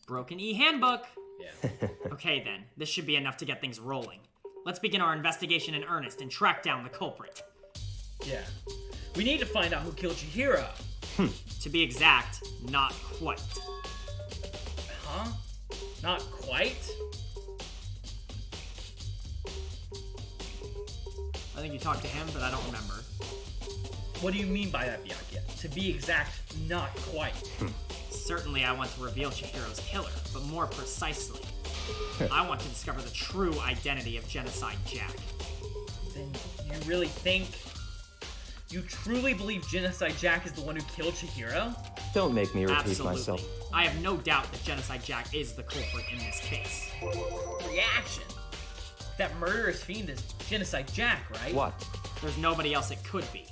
Speaker 9: Broken e-handbook.
Speaker 1: Yeah.
Speaker 9: Okay then, this should be enough to get things rolling. Let's begin our investigation in earnest and track down the culprit.
Speaker 1: Yeah. We need to find out who killed Chihiro.
Speaker 9: To be exact, not quite.
Speaker 1: Huh? Not quite?
Speaker 9: I think you talked to him, but I don't remember.
Speaker 1: What do you mean by that, Byakuya? To be exact, not quite.
Speaker 9: Certainly I want to reveal Chihiro's killer, but more precisely, I want to discover the true identity of Genocide Jack.
Speaker 1: Then you really think... You truly believe Genocide Jack is the one who killed Chihiro?
Speaker 4: Don't make me repeat
Speaker 9: Absolutely.
Speaker 4: myself.
Speaker 9: I have no doubt that Genocide Jack is the culprit in this case.
Speaker 1: Reaction. That murderous fiend is Genocide Jack, right?
Speaker 4: What?
Speaker 9: There's nobody else it could be.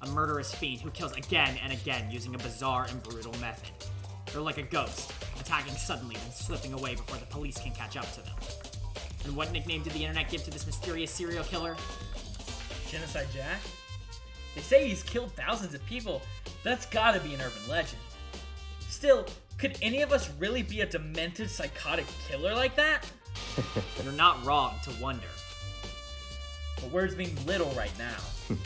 Speaker 9: A murderous fiend who kills again and again using a bizarre and brutal method. They're like a ghost, attacking suddenly then slipping away before the police can catch up to them. And what nickname did the internet give to this mysterious serial killer?
Speaker 1: Genocide Jack? They say he's killed thousands of people. That's gotta be an urban legend. Still, could any of us really be a demented, psychotic killer like that?
Speaker 9: You're not wrong to wonder.
Speaker 1: But words mean little right now.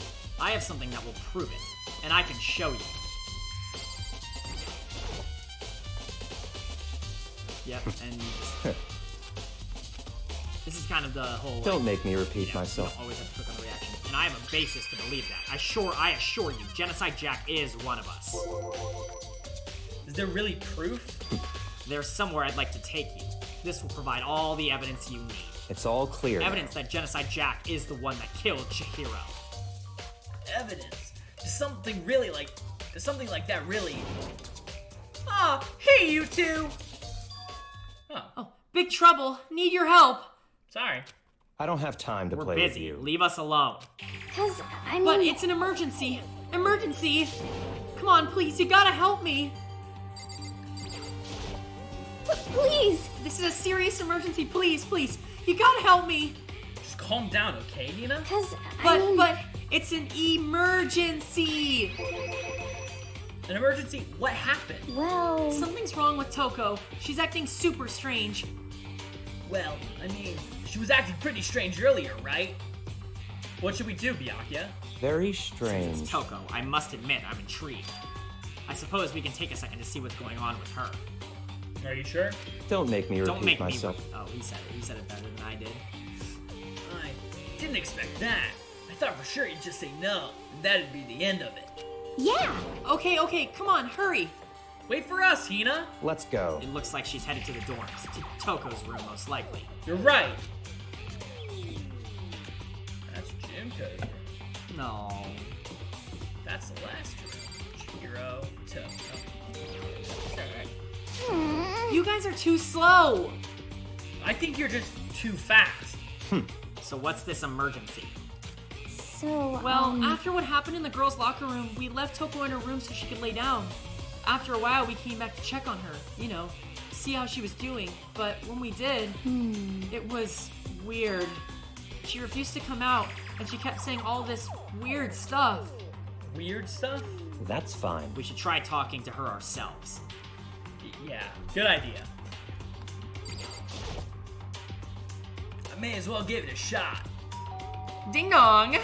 Speaker 9: I have something that will prove it, and I can show you. Yep, and this is kind of the whole...
Speaker 4: Don't make me repeat
Speaker 9: You don't
Speaker 4: myself.
Speaker 9: always have to click on the reaction. And I have a basis to believe that. I assure you, Genocide Jack is one of us.
Speaker 1: Is there really proof?
Speaker 9: There's somewhere I'd like to take you. This will provide all the evidence you need.
Speaker 4: It's all clear. now.
Speaker 9: Evidence that Genocide Jack is the one that killed Chihiro.
Speaker 1: Evidence? Does something like that really... Ah, hey you two!
Speaker 9: Oh, big trouble. Need your help.
Speaker 1: Sorry.
Speaker 4: I don't have time to
Speaker 9: We're
Speaker 4: play
Speaker 9: busy.
Speaker 4: with you.
Speaker 9: Leave us alone.
Speaker 5: Cause, I mean...
Speaker 2: But it's an emergency. Emergency. Come on, please, you gotta help me.
Speaker 5: Please!
Speaker 2: This is a serious emergency. Please, please. You gotta help me.
Speaker 1: Just calm down, okay, Nina?
Speaker 5: Cause,
Speaker 2: But It's an emergency!
Speaker 1: An emergency? What happened?
Speaker 5: Well,
Speaker 2: Something's wrong with Toko. She's acting super strange.
Speaker 1: Well, I mean, she was acting pretty strange earlier, right? What should we do, Byakuya?
Speaker 4: Very
Speaker 9: Since
Speaker 4: strange.
Speaker 9: it's Toko, I must admit I'm intrigued. I suppose we can take a second to see what's going on with her.
Speaker 1: Are you sure?
Speaker 4: Don't make me
Speaker 9: Don't
Speaker 4: repeat
Speaker 9: make
Speaker 4: myself.
Speaker 9: me. Oh, he said it. He said it better than I did.
Speaker 1: I didn't expect that. I thought for sure you'd just say no, and that'd be the end of it.
Speaker 5: yeah.
Speaker 2: Okay, come on, hurry.
Speaker 1: Wait for us, Hina.
Speaker 4: Let's go.
Speaker 9: It looks like she's headed to the dorms, to Toko's room most likely.
Speaker 1: You're right. That's Junko's room.
Speaker 9: No.
Speaker 1: That's the last room. Chihiro, Toko.
Speaker 2: You guys are too slow.
Speaker 1: I think you're just too fast.
Speaker 9: So what's this emergency?
Speaker 5: So,
Speaker 2: Well, after what happened in the girls' locker room, we left Toko in her room so she could lay down. After a while, we came back to check on her, see how she was doing. But when we did, it was weird. She refused to come out, and she kept saying all this weird stuff.
Speaker 1: Weird stuff?
Speaker 4: That's fine.
Speaker 9: We should try talking to her ourselves.
Speaker 1: Yeah, good idea. I may as well give it a shot.
Speaker 2: Ding dong!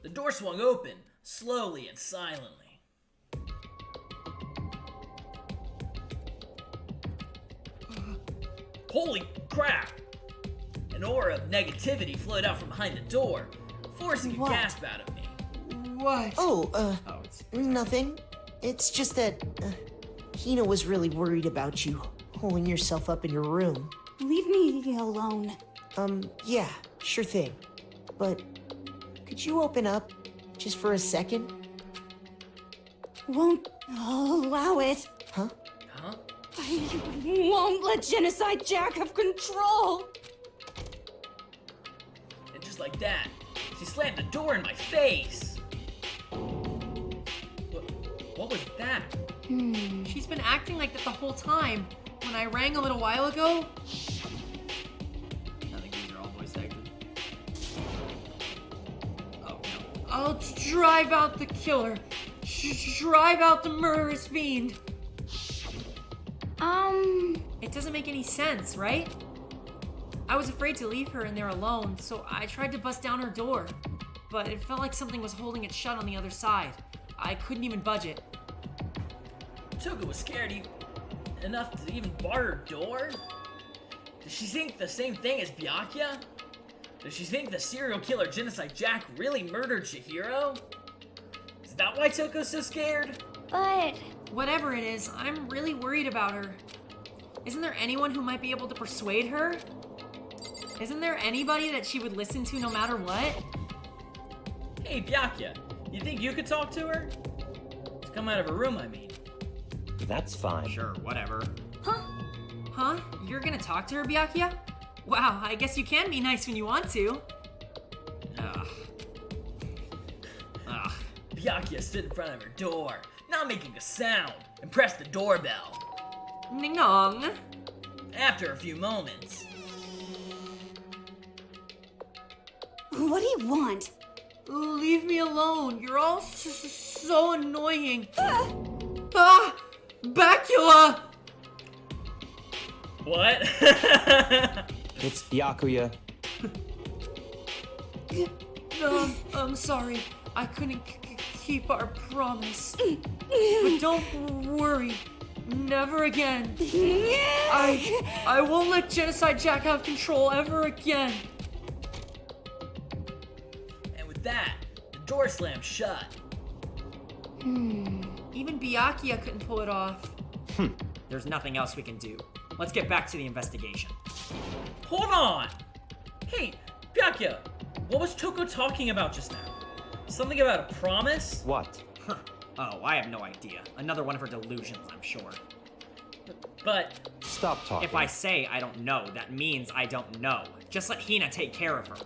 Speaker 1: The door swung open, slowly and silently. Holy crap! An aura of negativity flowed out from behind the door, forcing a gasp out of me.
Speaker 2: What?
Speaker 10: Oh,
Speaker 9: Oh, it's
Speaker 10: nothing. It's just that Hina was really worried about you, holding yourself up in your room.
Speaker 5: leave me alone.
Speaker 10: Yeah, sure thing. But could you open up just for a second?
Speaker 5: Won't allow it.
Speaker 10: Huh?
Speaker 1: Huh?
Speaker 5: I won't let Genocide Jack have control.
Speaker 1: And just like that, she slammed the door in my face. What was that?
Speaker 2: She's been acting like that the whole time. When I rang a little while ago,
Speaker 9: I think these are all voice acted. Oh, no.
Speaker 2: I'll drive out the killer. Drive out the murderous fiend. It doesn't make any sense, right? I was afraid to leave her in there alone, so I tried to bust down her door. But it felt like something was holding it shut on the other side. I couldn't even budge it.
Speaker 1: Toko was scared enough to even bar her door? Does she think the same thing as Byakuya? Does she think the serial killer Genocide Jack really murdered Chihiro? Is that why Toko's so scared?
Speaker 5: But
Speaker 2: Whatever it is, I'm really worried about her. Isn't there anyone who might be able to persuade her? Isn't there anybody that she would listen to no matter what?
Speaker 1: Hey, Byakuya, you think you could talk to her? To come out of her room, I mean.
Speaker 4: That's fine.
Speaker 9: Sure, whatever.
Speaker 2: Huh? You're gonna talk to her, Byakuya? Wow, I guess you can be nice when you want to.
Speaker 9: Ugh. Ugh.
Speaker 1: Byakuya stood in front of her door, not making a sound, and pressed the doorbell.
Speaker 2: Ding dong.
Speaker 1: After a few moments,
Speaker 5: what do you want?
Speaker 2: Leave me alone. You're all so annoying. Bacula!
Speaker 1: what?
Speaker 4: It's Byakuya.
Speaker 2: I'm sorry. I couldn't keep our promise. But don't worry. Never again. I won't let Genocide Jack have control ever again.
Speaker 1: And with that, the door slammed shut.
Speaker 2: Even Byakuya couldn't pull it off.
Speaker 9: There's nothing else we can do. Let's get back to the investigation.
Speaker 1: Hold on! Hey, Byakuya, what was Toko talking about just now? Something about a promise?
Speaker 4: What?
Speaker 9: Huh. Oh, I have no idea. Another one of her delusions, I'm sure.
Speaker 1: But
Speaker 4: Stop talking.
Speaker 9: If I say I don't know, that means I don't know. Just let Hina take care of her.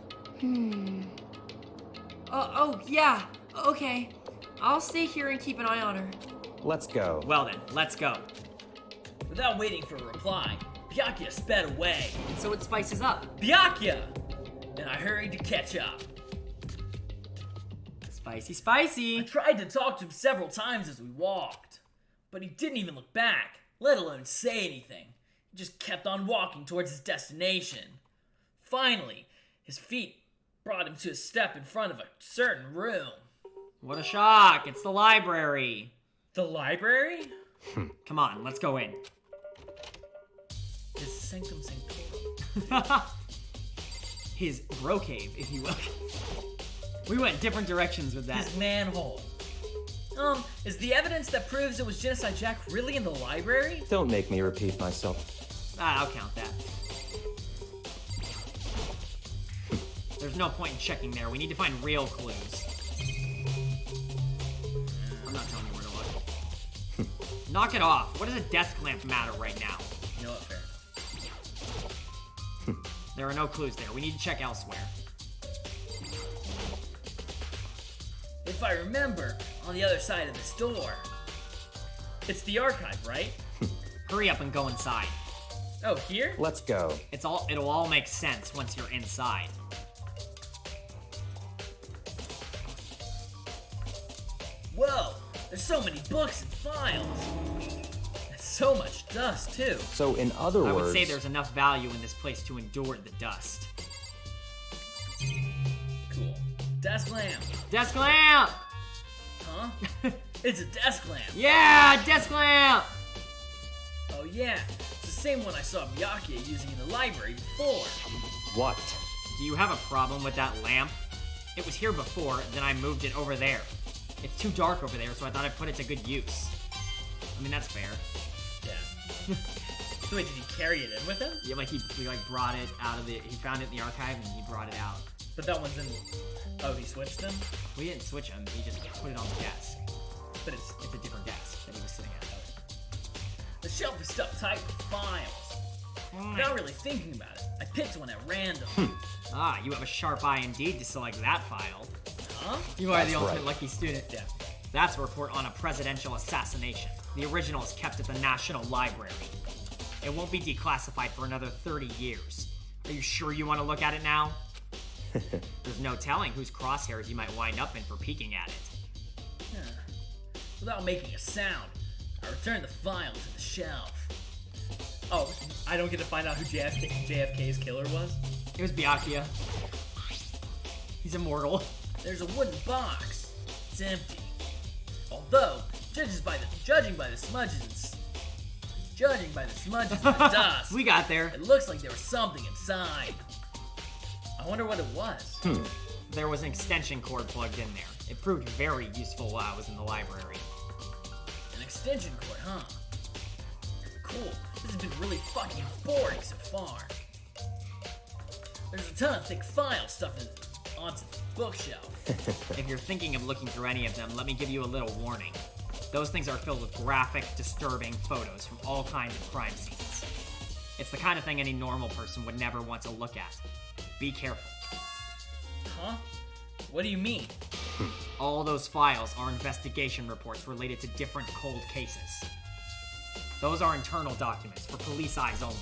Speaker 2: Oh, yeah. Okay. I'll stay here and keep an eye on her.
Speaker 4: Let's go.
Speaker 9: Well then, let's go.
Speaker 1: without waiting for a reply, Byakuya sped away.
Speaker 2: So it spices up.
Speaker 1: Byakuya! And I hurried to catch up.
Speaker 9: Spicy, spicy.
Speaker 1: I tried to talk to him several times as we walked, but he didn't even look back, let alone say anything. He just kept on walking towards his destination. Finally, his feet brought him to a step in front of a certain room.
Speaker 9: What a shock. It's the library.
Speaker 1: The library?
Speaker 9: Come on, let's go in.
Speaker 1: His sanctum sanctorum.
Speaker 9: His bro cave, if you will. We went different directions with that.
Speaker 1: His manhole. Is the evidence that proves it was Genocide Jack really in the library?
Speaker 4: Don't make me repeat myself.
Speaker 9: I'll count that. There's no point in checking there. We need to find real clues. I'm not telling you where to look. Knock it off. What does a desk lamp matter right now?
Speaker 1: You know what, fair enough.
Speaker 9: There are no clues there. We need to check elsewhere.
Speaker 1: If I remember, on the other side of this door. It's the archive, right?
Speaker 9: Hurry up and go inside.
Speaker 1: Oh, here?
Speaker 4: Let's go.
Speaker 9: It'll all make sense once you're inside.
Speaker 1: Whoa! There's so many books and files! There's so much dust, too.
Speaker 4: So in other words...
Speaker 9: I would say there's enough value in this place to endure the dust.
Speaker 1: Cool. Desk lamp.
Speaker 9: Desk lamp!
Speaker 1: Huh? It's a desk lamp.
Speaker 9: Yeah, desk lamp!
Speaker 1: Oh yeah, it's the same one I saw Miyake using in the library before.
Speaker 4: What?
Speaker 9: Do you have a problem with that lamp? It was here before, then I moved it over there. It's too dark over there, so I thought I'd put it to good use. I mean, that's fair.
Speaker 1: Yeah. So wait, did he carry it in with him?
Speaker 9: Yeah, like he brought it out of the... He found it in the archive and he brought it out.
Speaker 1: But that one's in... Oh, he switched them?
Speaker 9: We didn't switch him, he just put it on the desk.
Speaker 1: But it's
Speaker 9: a different desk that he was sitting at.
Speaker 1: The shelf is stuffed tight with files. Without really thinking about it, I picked one at random.
Speaker 9: Ah, you have a sharp eye indeed to select that file.
Speaker 1: Huh?
Speaker 9: You are the
Speaker 4: That's
Speaker 9: ultimate
Speaker 4: right.
Speaker 9: lucky student.
Speaker 1: Yeah.
Speaker 9: That's a report on a presidential assassination. The original is kept at the National Library. It won't be declassified for another 30 years. Are you sure you want to look at it now? There's no telling whose crosshairs you might wind up in for peeking at it.
Speaker 1: Without making a sound, I returned the file to the shelf. Oh, I don't get to find out who JFK's killer was?
Speaker 9: It was Byakuya. He's immortal.
Speaker 1: There's a wooden box. It's empty. Although, judging by the smudges and the dust,
Speaker 9: We got there.
Speaker 1: it looks like there was something inside. I wonder what it was.
Speaker 9: There was an extension cord plugged in there. It proved very useful while I was in the library.
Speaker 1: An extension cord, huh? Cool. This has been really fucking boring so far. There's a ton of thick files stuffed onto the bookshelf.
Speaker 9: If you're thinking of looking through any of them, let me give you a little warning. Those things are filled with graphic, disturbing photos from all kinds of crime scenes. It's the kind of thing any normal person would never want to look at. Be careful.
Speaker 1: Huh? What do you mean?
Speaker 9: All those files are investigation reports related to different cold cases. Those are internal documents for police eyes only.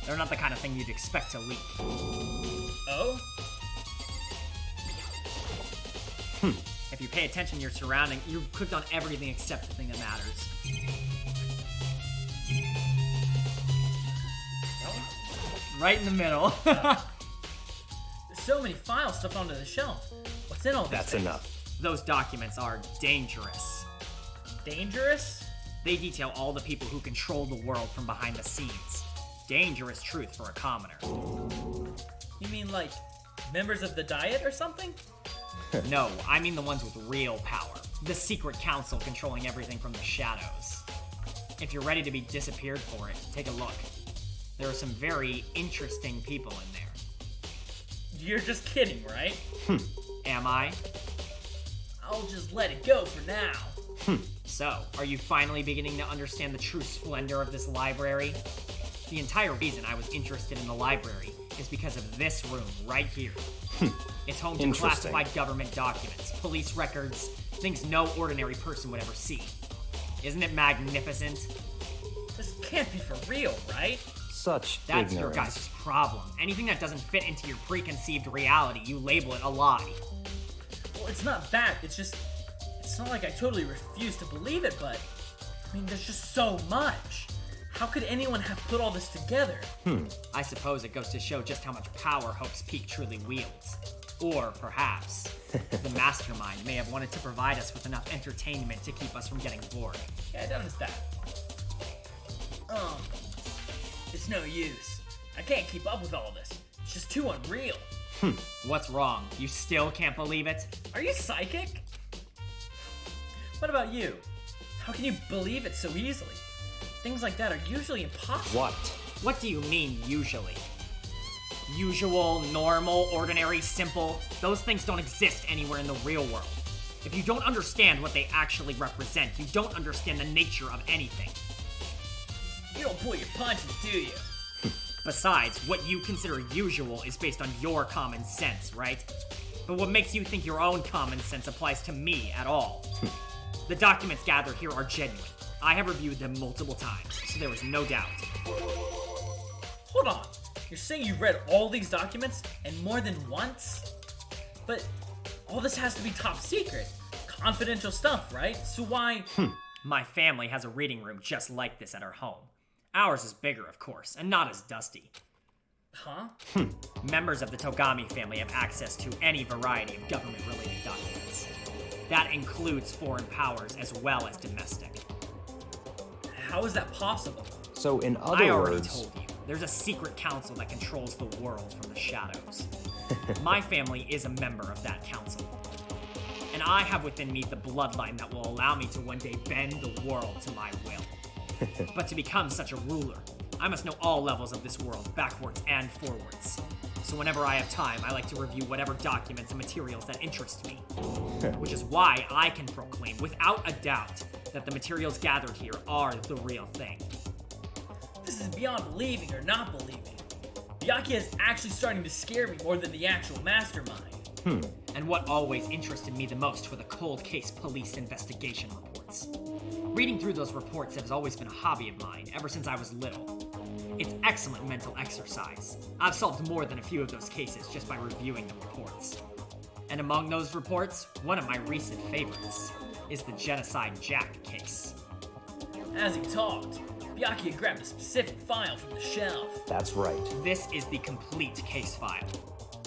Speaker 9: They're not the kind of thing you'd expect to leak.
Speaker 1: Oh?
Speaker 9: If you pay attention to your surroundings, you've clicked on everything except the thing that matters. Right in the middle.
Speaker 1: There's so many files stuffed onto the shelf. What's in all these
Speaker 4: That's
Speaker 1: things?
Speaker 4: enough.
Speaker 9: Those documents are dangerous.
Speaker 1: Dangerous?
Speaker 9: They detail all the people who control the world from behind the scenes. Dangerous truth for a commoner.
Speaker 1: You mean like members of the Diet or something?
Speaker 9: No, I mean the ones with real power. The secret council controlling everything from the shadows. If you're ready to be disappeared for it, take a look. There are some very interesting people in there.
Speaker 1: You're just kidding, right?
Speaker 9: Am I?
Speaker 1: I'll just let it go for now.
Speaker 9: So, are you finally beginning to understand the true splendor of this library? The entire reason I was interested in the library is because of this room right here. It's home to
Speaker 4: Interesting.
Speaker 9: classified government documents, police records, things no ordinary person would ever see. Isn't it magnificent?
Speaker 1: This can't be for real, right?
Speaker 4: Such
Speaker 9: That's
Speaker 4: ignorance.
Speaker 9: your guys' problem. Anything that doesn't fit into your preconceived reality, you label it a lie.
Speaker 1: Well, it's not that. It's not like I totally refuse to believe it, but I mean, there's just so much. How could anyone have put all this together?
Speaker 9: I suppose it goes to show just how much power Hope's Peak truly wields. Or perhaps the mastermind may have wanted to provide us with enough entertainment to keep us from getting bored.
Speaker 1: Yeah, I noticed that. It's no use. I can't keep up with all this. It's just too unreal.
Speaker 9: What's wrong? You still can't believe it?
Speaker 1: Are you psychic? What about you? How can you believe it so easily? Things like that are usually impossible.
Speaker 4: What?
Speaker 9: What do you mean, usually? Usual, normal, ordinary, simple? Those things don't exist anywhere in the real world. If you don't understand what they actually represent, you don't understand the nature of anything.
Speaker 1: You don't pull your punches, do you?
Speaker 9: Besides, what you consider usual is based on your common sense, right? But what makes you think your own common sense applies to me at all? The documents gathered here are genuine. I have reviewed them multiple times, so there is no doubt.
Speaker 1: Hold on. You're saying you've read all these documents and more than once? But all this has to be top secret. Confidential stuff, right? So why...
Speaker 9: My family has a reading room just like this at our home. Ours is bigger, of course, and not as dusty.
Speaker 1: Huh?
Speaker 9: Members of the Togami family have access to any variety of government-related documents. That includes foreign powers as well as domestic.
Speaker 1: How is that possible?
Speaker 4: So in
Speaker 9: I
Speaker 4: other
Speaker 9: already
Speaker 4: words...
Speaker 9: told you, there's a secret council that controls the world from the shadows. My family is a member of that council. And I have within me the bloodline that will allow me to one day bend the world to my will. But to become such a ruler, I must know all levels of this world, backwards and forwards. So whenever I have time, I like to review whatever documents and materials that interest me. Which is why I can proclaim, without a doubt, that the materials gathered here are the real thing.
Speaker 1: This is beyond believing or not believing. Byakuya is actually starting to scare me more than the actual mastermind.
Speaker 9: And what always interested me the most were the cold case police investigation reports. Reading through those reports has always been a hobby of mine ever since I was little. It's excellent mental exercise. I've solved more than a few of those cases just by reviewing the reports. And among those reports, one of my recent favorites is the Genocide Jack case.
Speaker 1: As he talked, Byakuya grabbed a specific file from the shelf.
Speaker 4: That's right.
Speaker 9: This is the complete case file.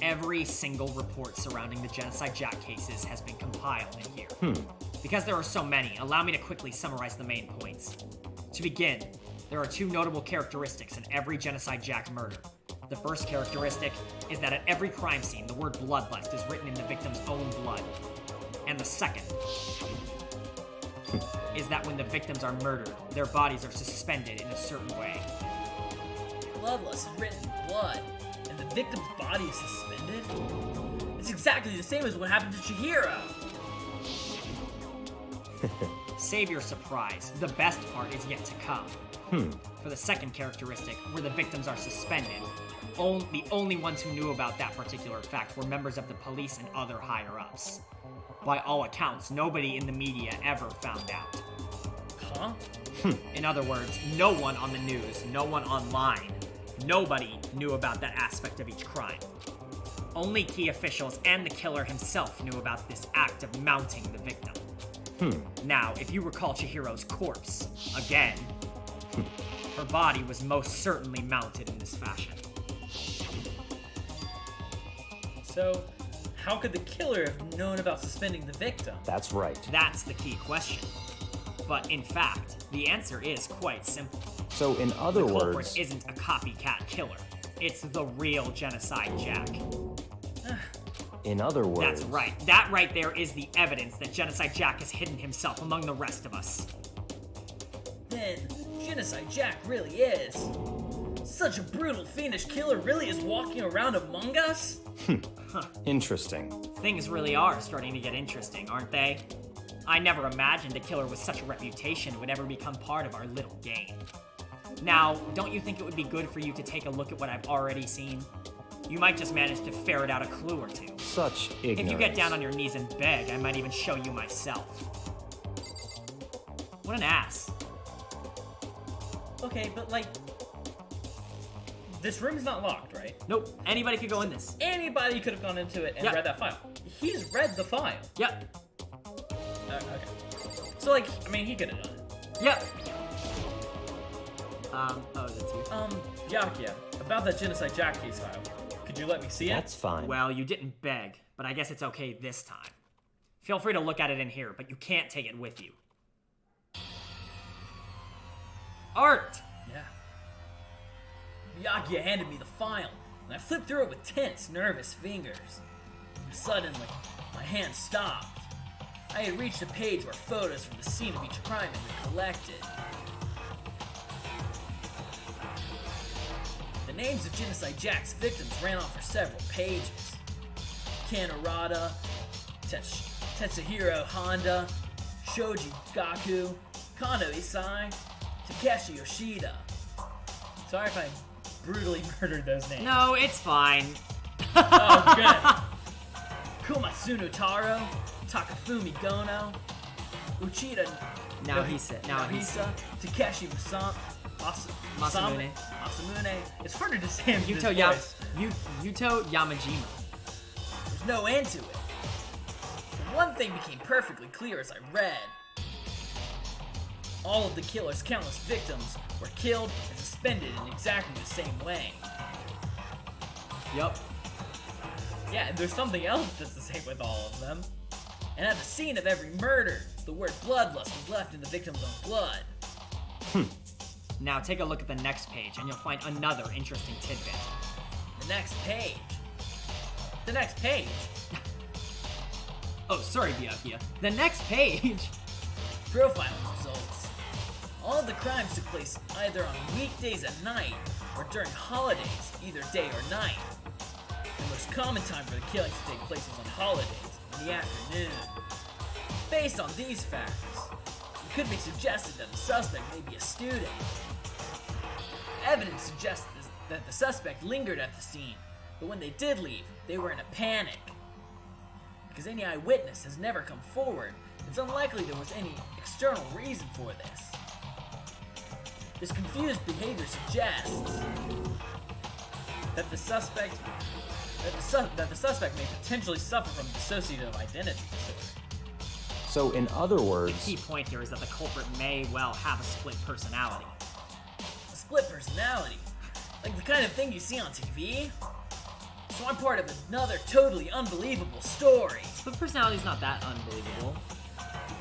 Speaker 9: Every single report surrounding the Genocide Jack cases has been compiled in here. Because there are so many, allow me to quickly summarize the main points. To begin, there are two notable characteristics in every Genocide Jack murder. The first characteristic is that at every crime scene, the word bloodlust is written in the victim's own blood. And the second is that when the victims are murdered, their bodies are suspended in a certain way.
Speaker 1: Bloodlust is written in blood, and the victim's body is suspended? It's exactly the same as what happened to Chihiro.
Speaker 9: Save your surprise. The best part is yet to come. For the second characteristic, where the victims are suspended, the only ones who knew about that particular fact were members of the police and other higher-ups. By all accounts, nobody in the media ever found out.
Speaker 1: Huh?
Speaker 9: In other words, no one on the news, no one online, nobody knew about that aspect of each crime. Only key officials and the killer himself knew about this act of mounting the victim. Now, if you recall Chihiro's corpse, again, her body was most certainly mounted in this fashion.
Speaker 1: So, how could the killer have known about suspending the victim?
Speaker 4: That's right.
Speaker 9: That's the key question. But in fact, the answer is quite simple.
Speaker 4: So in other
Speaker 9: The culprit
Speaker 4: words...
Speaker 9: isn't a copycat killer. It's the real Genocide Jack.
Speaker 4: In other words...
Speaker 9: That's right. That right there is the evidence that Genocide Jack has hidden himself among the rest of us.
Speaker 1: Then, Genocide Jack really is. Such a brutal, fiendish killer really is walking around among us?
Speaker 4: Interesting.
Speaker 9: Things really are starting to get interesting, aren't they? I never imagined a killer with such a reputation would ever become part of our little game. Now, don't you think it would be good for you to take a look at what I've already seen? You might just manage to ferret out a clue or two.
Speaker 4: Such ignorance.
Speaker 9: If you get down on your knees and beg, I might even show you myself. What an ass.
Speaker 1: Okay, but This room's not locked, right?
Speaker 9: Nope. Anybody could go in this.
Speaker 1: Anybody could have gone into it and
Speaker 9: Yep.
Speaker 1: read that file. He's read the file.
Speaker 9: Yep.
Speaker 1: Okay. So, like, I mean, he could have done it.
Speaker 9: Yep. Oh, that's you.
Speaker 1: Byakuya, about that Genocide Jack case file. Could you let me see it?
Speaker 4: That's fine.
Speaker 9: Well, you didn't beg, but I guess it's okay this time. Feel free to look at it in here, but you can't take it with you. Art!
Speaker 1: Yeah. Byakuya handed me the file, and I flipped through it with tense, nervous fingers. Suddenly, my hand stopped. I had reached a page where photos from the scene of each crime had been collected. The names of Genocide Jack's victims ran off for several pages. Kanorada, Tetsuhiro Honda, Shoji Gaku, Kano Isai, Takeshi Yoshida. Sorry if I brutally murdered those names.
Speaker 9: No, it's fine.
Speaker 1: Oh, good. Kumatsuno Taro, Takafumi Gono, Uchida Nahisa, Takeshi
Speaker 9: Masamune.
Speaker 1: Masamune. It's harder to say in this
Speaker 9: Yuto
Speaker 1: voice.
Speaker 9: Yamajima.
Speaker 1: There's no end to it. But one thing became perfectly clear as I read. All of the killer's countless victims were killed and suspended in exactly the same way.
Speaker 9: Yup.
Speaker 1: Yeah, and there's something else that's the same with all of them. And at the scene of every murder, the word bloodlust was left in the victim's own blood.
Speaker 9: Now take a look at the next page and you'll find another interesting tidbit.
Speaker 1: The next page. The next page.
Speaker 9: Oh, sorry, Byakuya. The next page!
Speaker 1: Profiling results. All of the crimes took place either on weekdays at night or during holidays, either day or night. The most common time for the killings to take place was on holidays, in the afternoon. Based on these facts, it could be suggested that the suspect may be a student. Evidence suggests that the suspect lingered at the scene, but when they did leave, they were in a panic. Because any eyewitness has never come forward, it's unlikely there was any external reason for this. This confused behavior suggests that the suspect may potentially suffer from dissociative identity disorder.
Speaker 4: So, in other
Speaker 9: The
Speaker 4: words,
Speaker 9: key point here is that the culprit may well have a split personality.
Speaker 1: A split personality? Like the kind of thing you see on TV? So I'm part of another totally unbelievable story.
Speaker 9: Split personality is not that unbelievable.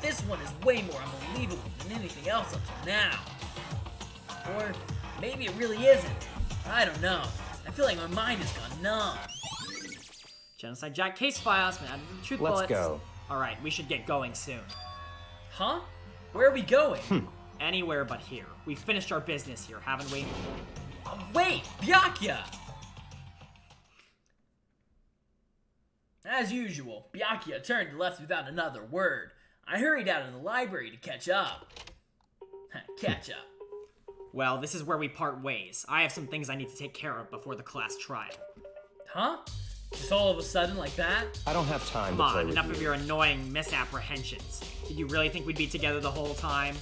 Speaker 1: This one is way more unbelievable than anything else up to now. Or maybe it really isn't. I don't know. I feel like my mind has gone numb.
Speaker 9: Genocide Jack case files, man, truth
Speaker 4: let's
Speaker 9: bullets.
Speaker 4: go.
Speaker 9: Alright, we should get going soon.
Speaker 1: Huh? Where are we going?
Speaker 9: Anywhere but here. We've finished our business here, haven't we?
Speaker 1: Wait! Byakuya! As usual, Byakuya turned and left without another word. I hurried out of the library to catch up. Catch up.
Speaker 9: Well, this is where we part ways. I have some things I need to take care of before the class trial.
Speaker 1: Huh? Just all of a sudden like that?
Speaker 4: I don't have time
Speaker 9: Come
Speaker 4: to play
Speaker 9: on,
Speaker 4: with
Speaker 9: enough
Speaker 4: you.
Speaker 9: of your annoying misapprehensions. Did you really think we'd be together the whole time?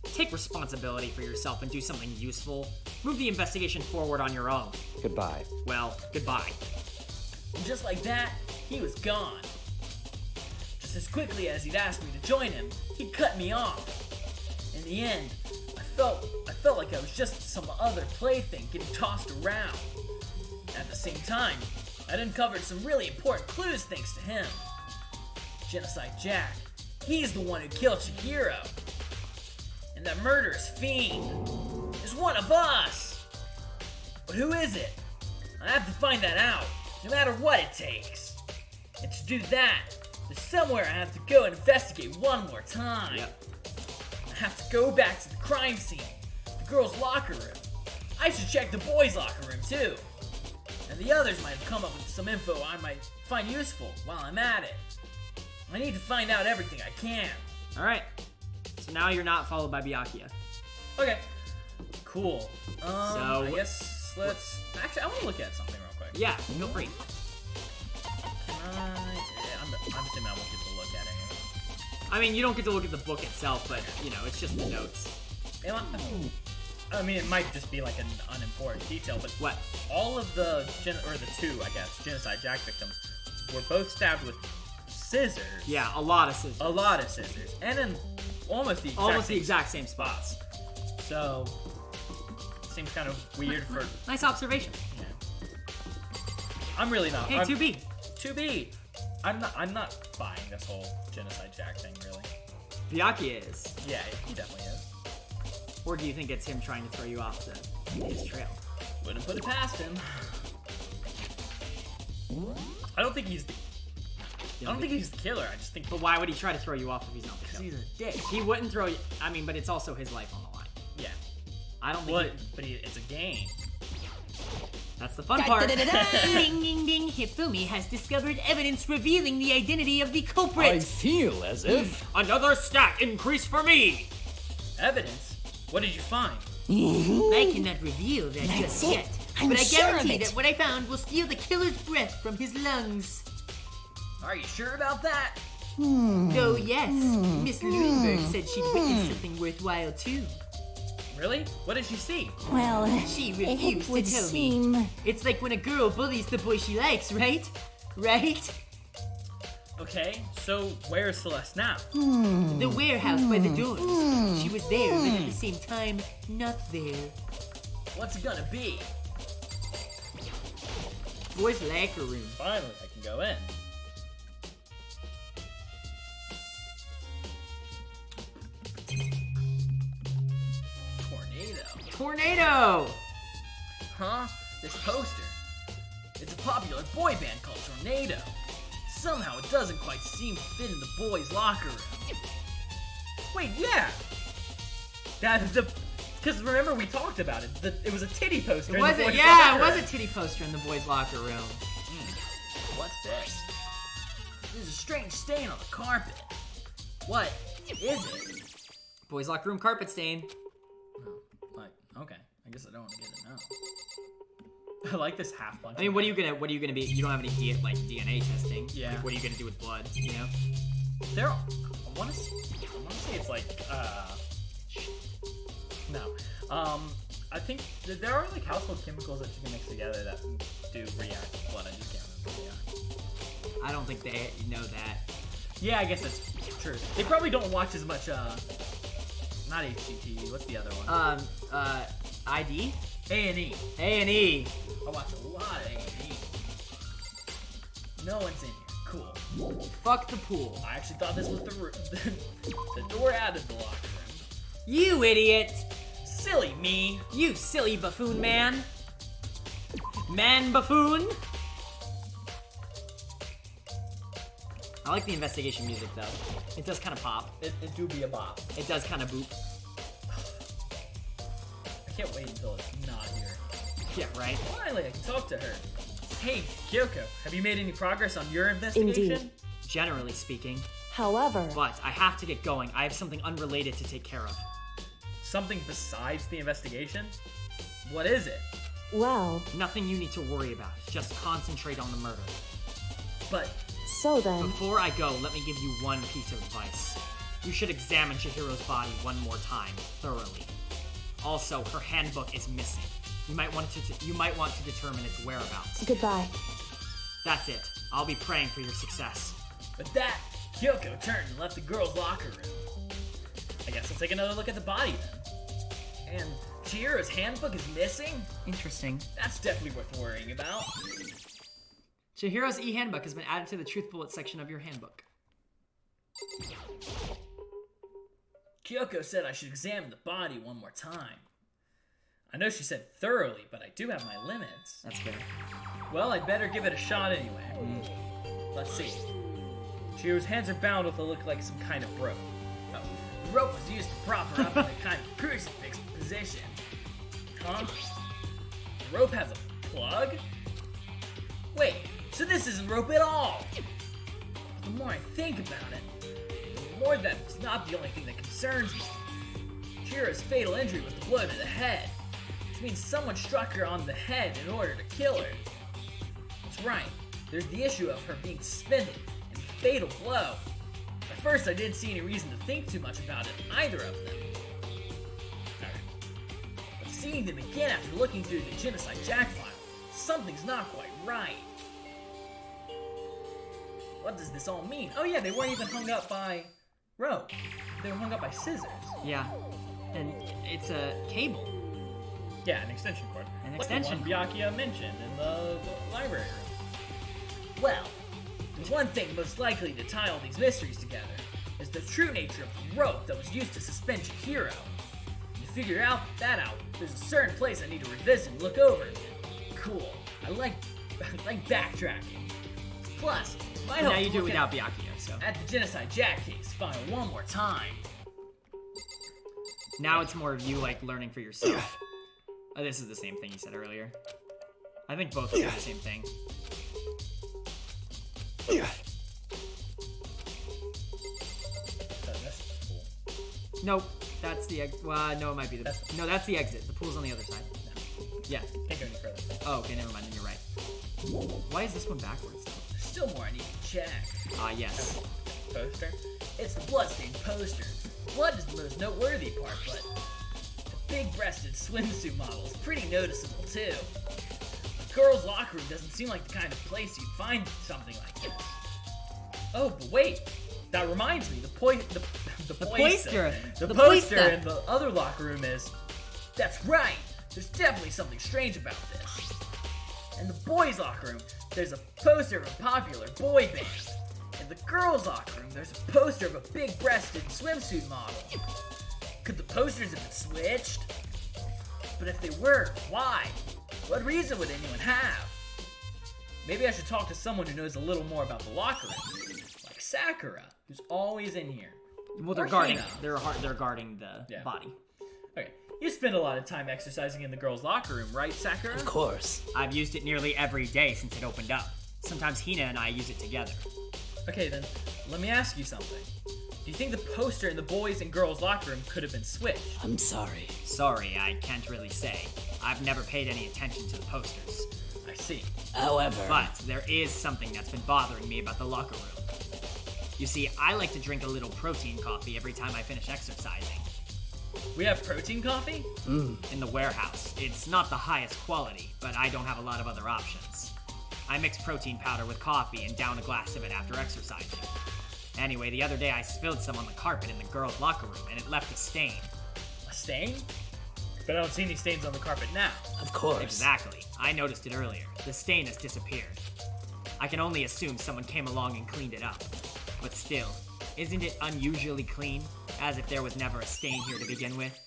Speaker 9: Take responsibility for yourself and do something useful. Move the investigation forward on your own.
Speaker 4: Goodbye.
Speaker 9: Well, goodbye.
Speaker 1: And just like that, he was gone. Just as quickly as he'd asked me to join him, he'd cut me off. In the end, I felt like I was just some other plaything getting tossed around. At the same time, I'd uncovered some really important clues thanks to him. Genocide Jack, he's the one who killed Chihiro. And that murderous fiend is one of us. But who is it? I have to find that out, no matter what it takes. And to do that, there's somewhere I have to go and investigate one more time.
Speaker 9: Yep.
Speaker 1: I have to go back to the crime scene, the girls' locker room. I should check the boys' locker room too. And the others might have come up with some info I might find useful while I'm at it. I need to find out everything I can.
Speaker 9: Alright. So now you're not followed by Byakuya.
Speaker 1: Okay. Cool.
Speaker 9: So,
Speaker 1: I guess let's... Actually, I want to look at something real quick.
Speaker 9: Yeah, feel free.
Speaker 1: I'm assuming I won't get to look at it anyway.
Speaker 9: I mean, you don't get to look at the book itself, but, you know, it's just the notes.
Speaker 1: I mean, it might just be like an unimportant detail, but
Speaker 9: What?
Speaker 1: all of the two, I guess, genocide Jack victims were both stabbed with scissors.
Speaker 9: Yeah, a lot of scissors.
Speaker 1: A lot of scissors, and in almost the exact
Speaker 9: same spots.
Speaker 1: So seems kind of weird for.
Speaker 9: Nice observation.
Speaker 1: Yeah. I'm really not.
Speaker 9: Hey, 2B.
Speaker 1: 2B. I'm not buying this whole genocide Jack thing, really.
Speaker 9: Byakuya is.
Speaker 1: Yeah, he definitely is.
Speaker 9: Or do you think it's him trying to throw you off his trail?
Speaker 1: Wouldn't put it past him. I don't think he's the killer. I just think.
Speaker 9: But why would he try to throw you off if he's not the
Speaker 1: Because
Speaker 9: killer?
Speaker 1: he's a dick.
Speaker 9: He wouldn't throw you. I mean, but it's also his life on the line.
Speaker 1: Yeah.
Speaker 9: I don't think.
Speaker 1: It's a game.
Speaker 9: That's the fun part.
Speaker 7: Ding ding ding, Hifumi has discovered evidence revealing the identity of the culprit.
Speaker 4: feel as if...
Speaker 9: Another stat increase for me!
Speaker 1: Evidence? What did you find?
Speaker 7: I cannot reveal that just
Speaker 3: it.
Speaker 7: yet,
Speaker 3: I'm
Speaker 7: but I
Speaker 3: sure of
Speaker 7: guarantee
Speaker 3: it.
Speaker 7: that what I found will steal the killer's breath from his lungs.
Speaker 1: Are you sure about that?
Speaker 7: Oh yes, Miss Lundberg said she'd witnessed something worthwhile too.
Speaker 1: Really? What did you see?
Speaker 3: Well,
Speaker 7: She
Speaker 3: it
Speaker 7: refused to
Speaker 3: would
Speaker 7: tell
Speaker 3: seem...
Speaker 7: me. It's like when a girl bullies the boy she likes, right? Right?
Speaker 1: Okay, so where is Celeste now?
Speaker 7: The warehouse by the doors. She was there, but at the same time, not there.
Speaker 1: What's it gonna be?
Speaker 9: Boys' locker room.
Speaker 1: Finally, I can go in.
Speaker 9: Tornado!
Speaker 1: Huh? This poster. It's a popular boy band called Tornado. Somehow it doesn't quite seem to fit in the boys' locker room. Wait, yeah! That's the... Because remember we talked about it. It was a titty poster in the boys'
Speaker 9: Yeah,
Speaker 1: locker
Speaker 9: it was
Speaker 1: room.
Speaker 9: a titty poster in the boys' locker room.
Speaker 1: What's this? There's a strange stain on the carpet. What is it?
Speaker 9: Boys' locker room carpet stain.
Speaker 1: Okay, I guess I don't want to get it now. I like this half bunch.
Speaker 9: I mean, what are you gonna be? You don't have any DNA testing.
Speaker 1: Yeah.
Speaker 9: Like, what are you gonna do with blood? You know.
Speaker 1: I want to say it's like no. I think there are like household chemicals that you can mix together that do react with blood. I just can't remember what they are.
Speaker 9: I don't think they know that.
Speaker 1: Yeah, I guess that's true. They probably don't watch as much. Not HGTV. What's the other one?
Speaker 9: ID?
Speaker 1: A&E.
Speaker 9: A&E.
Speaker 1: I watch a lot of A&E. No one's in here. Cool.
Speaker 9: Fuck the pool.
Speaker 1: I actually thought this was the door out of the locker room.
Speaker 9: You idiot!
Speaker 1: Silly me.
Speaker 9: You silly buffoon man. Man buffoon. I like the investigation music though. It does kind of pop.
Speaker 1: It do be a bop.
Speaker 9: It does kind of boop.
Speaker 1: I can't wait until it's not here.
Speaker 9: Yeah, right?
Speaker 1: Finally, I can talk to her. Hey, Kyoko, have you made any progress on your investigation?
Speaker 8: Indeed.
Speaker 9: Generally speaking.
Speaker 8: However,
Speaker 9: But I have to get going. I have something unrelated to take care of.
Speaker 1: Something besides the investigation? What is it?
Speaker 8: well,
Speaker 9: Nothing you need to worry about. Just concentrate on the murder.
Speaker 1: But
Speaker 8: so then,
Speaker 9: Before I go, let me give you one piece of advice. You should examine Chihiro's body one more time, thoroughly. Also, her handbook is missing. You might want to determine its whereabouts.
Speaker 8: goodbye.
Speaker 9: That's it. I'll be praying for your success.
Speaker 1: With that, Kyoko turned and left the girls' locker room. I guess I'll take another look at the body then. And Chihiro's handbook is missing?
Speaker 9: Interesting.
Speaker 1: That's definitely worth worrying about.
Speaker 9: Chihiro's e-handbook has been added to the truth bullet section of your handbook.
Speaker 1: Kyoko said I should examine the body one more time. I know she said thoroughly, but I do have my limits.
Speaker 9: That's fair.
Speaker 1: Well, I'd better give it a shot anyway. Let's see. Chihiro's hands are bound with what look like some kind of rope. Oh, the rope was used to prop her up in a kind of crucifix position. Huh? The rope has a plug? Wait, so this isn't rope at all! The more I think about it, the more that's not the only thing that concerns me. Chihiro's fatal injury was the blow to the head, which means someone struck her on the head in order to kill her. That's right, there's the issue of her being suspended and the fatal blow. At first I didn't see any reason to think too much about it, either of them. Alright. Seeing them again after looking through the Genocide Jack file, something's not quite right. What does this all mean? Oh yeah, they weren't even hung up by rope. They were hung up by scissors.
Speaker 9: Yeah. And it's a cable.
Speaker 1: Yeah, an extension cord.
Speaker 9: An
Speaker 1: like
Speaker 9: extension
Speaker 1: the one Byakuya mentioned in the library room. Well, the one thing most likely to tie all these mysteries together is the true nature of the rope that was used to suspend Chihiro. To figure that out, there's a certain place I need to revisit and look over again. Cool. I like backtracking. Plus, my
Speaker 9: Now you do it without Byakuya, so.
Speaker 1: At the Genocide Jack case file one more time.
Speaker 9: Now it's more of you, like, learning for yourself. Oh, this is the same thing you said earlier. I think both say the same thing.
Speaker 1: That's cool.
Speaker 9: Nope, that's the exit. Well, no, it might be the. No, that's the exit. The pool's on the other side. Yeah.
Speaker 1: Can't go any further.
Speaker 9: Oh, okay, never mind. Then you're right. Why is this one backwards?
Speaker 1: There's still more I need to check.
Speaker 9: Yes.
Speaker 1: Poster? It's the bloodstained poster. Blood is the most noteworthy part, but the big-breasted swimsuit model is pretty noticeable too. The girls' locker room doesn't seem like the kind of place you'd find something like this. Oh, but wait! That reminds me, the poster in the other locker room is... That's right! There's definitely something strange about this. In the boys' locker room, there's a poster of a popular boy band. In the girls' locker room, there's a poster of a big-breasted swimsuit model. Could the posters have been switched? But if they were, why? What reason would anyone have? Maybe I should talk to someone who knows a little more about the locker room. Like Sakura, who's always in here.
Speaker 9: Well, they're
Speaker 1: Or
Speaker 9: guarding.
Speaker 1: Hina.
Speaker 9: They're guarding the body.
Speaker 1: Okay, you spend a lot of time exercising in the girls' locker room, right, Sakura?
Speaker 11: Of course.
Speaker 9: I've used it nearly every day since it opened up. Sometimes Hina and I use it together.
Speaker 1: Okay, then, let me ask you something. Do you think the poster in the boys' and girls' locker room could have been switched?
Speaker 11: I'm sorry.
Speaker 9: Sorry, I can't really say. I've never paid any attention to the posters.
Speaker 1: I see.
Speaker 11: However...
Speaker 9: But there is something that's been bothering me about the locker room. You see, I like to drink a little protein coffee every time I finish exercising.
Speaker 1: We have protein coffee?
Speaker 9: In the warehouse. It's not the highest quality, but I don't have a lot of other options. I mix protein powder with coffee and down a glass of it after exercising. Anyway, the other day I spilled some on the carpet in the girls' locker room, and it left a stain.
Speaker 1: A stain? But I don't see any stains on the carpet now.
Speaker 11: Of course.
Speaker 9: Exactly. I noticed it earlier. The stain has disappeared. I can only assume someone came along and cleaned it up. But still, isn't it unusually clean? As if there was never a stain here to begin with?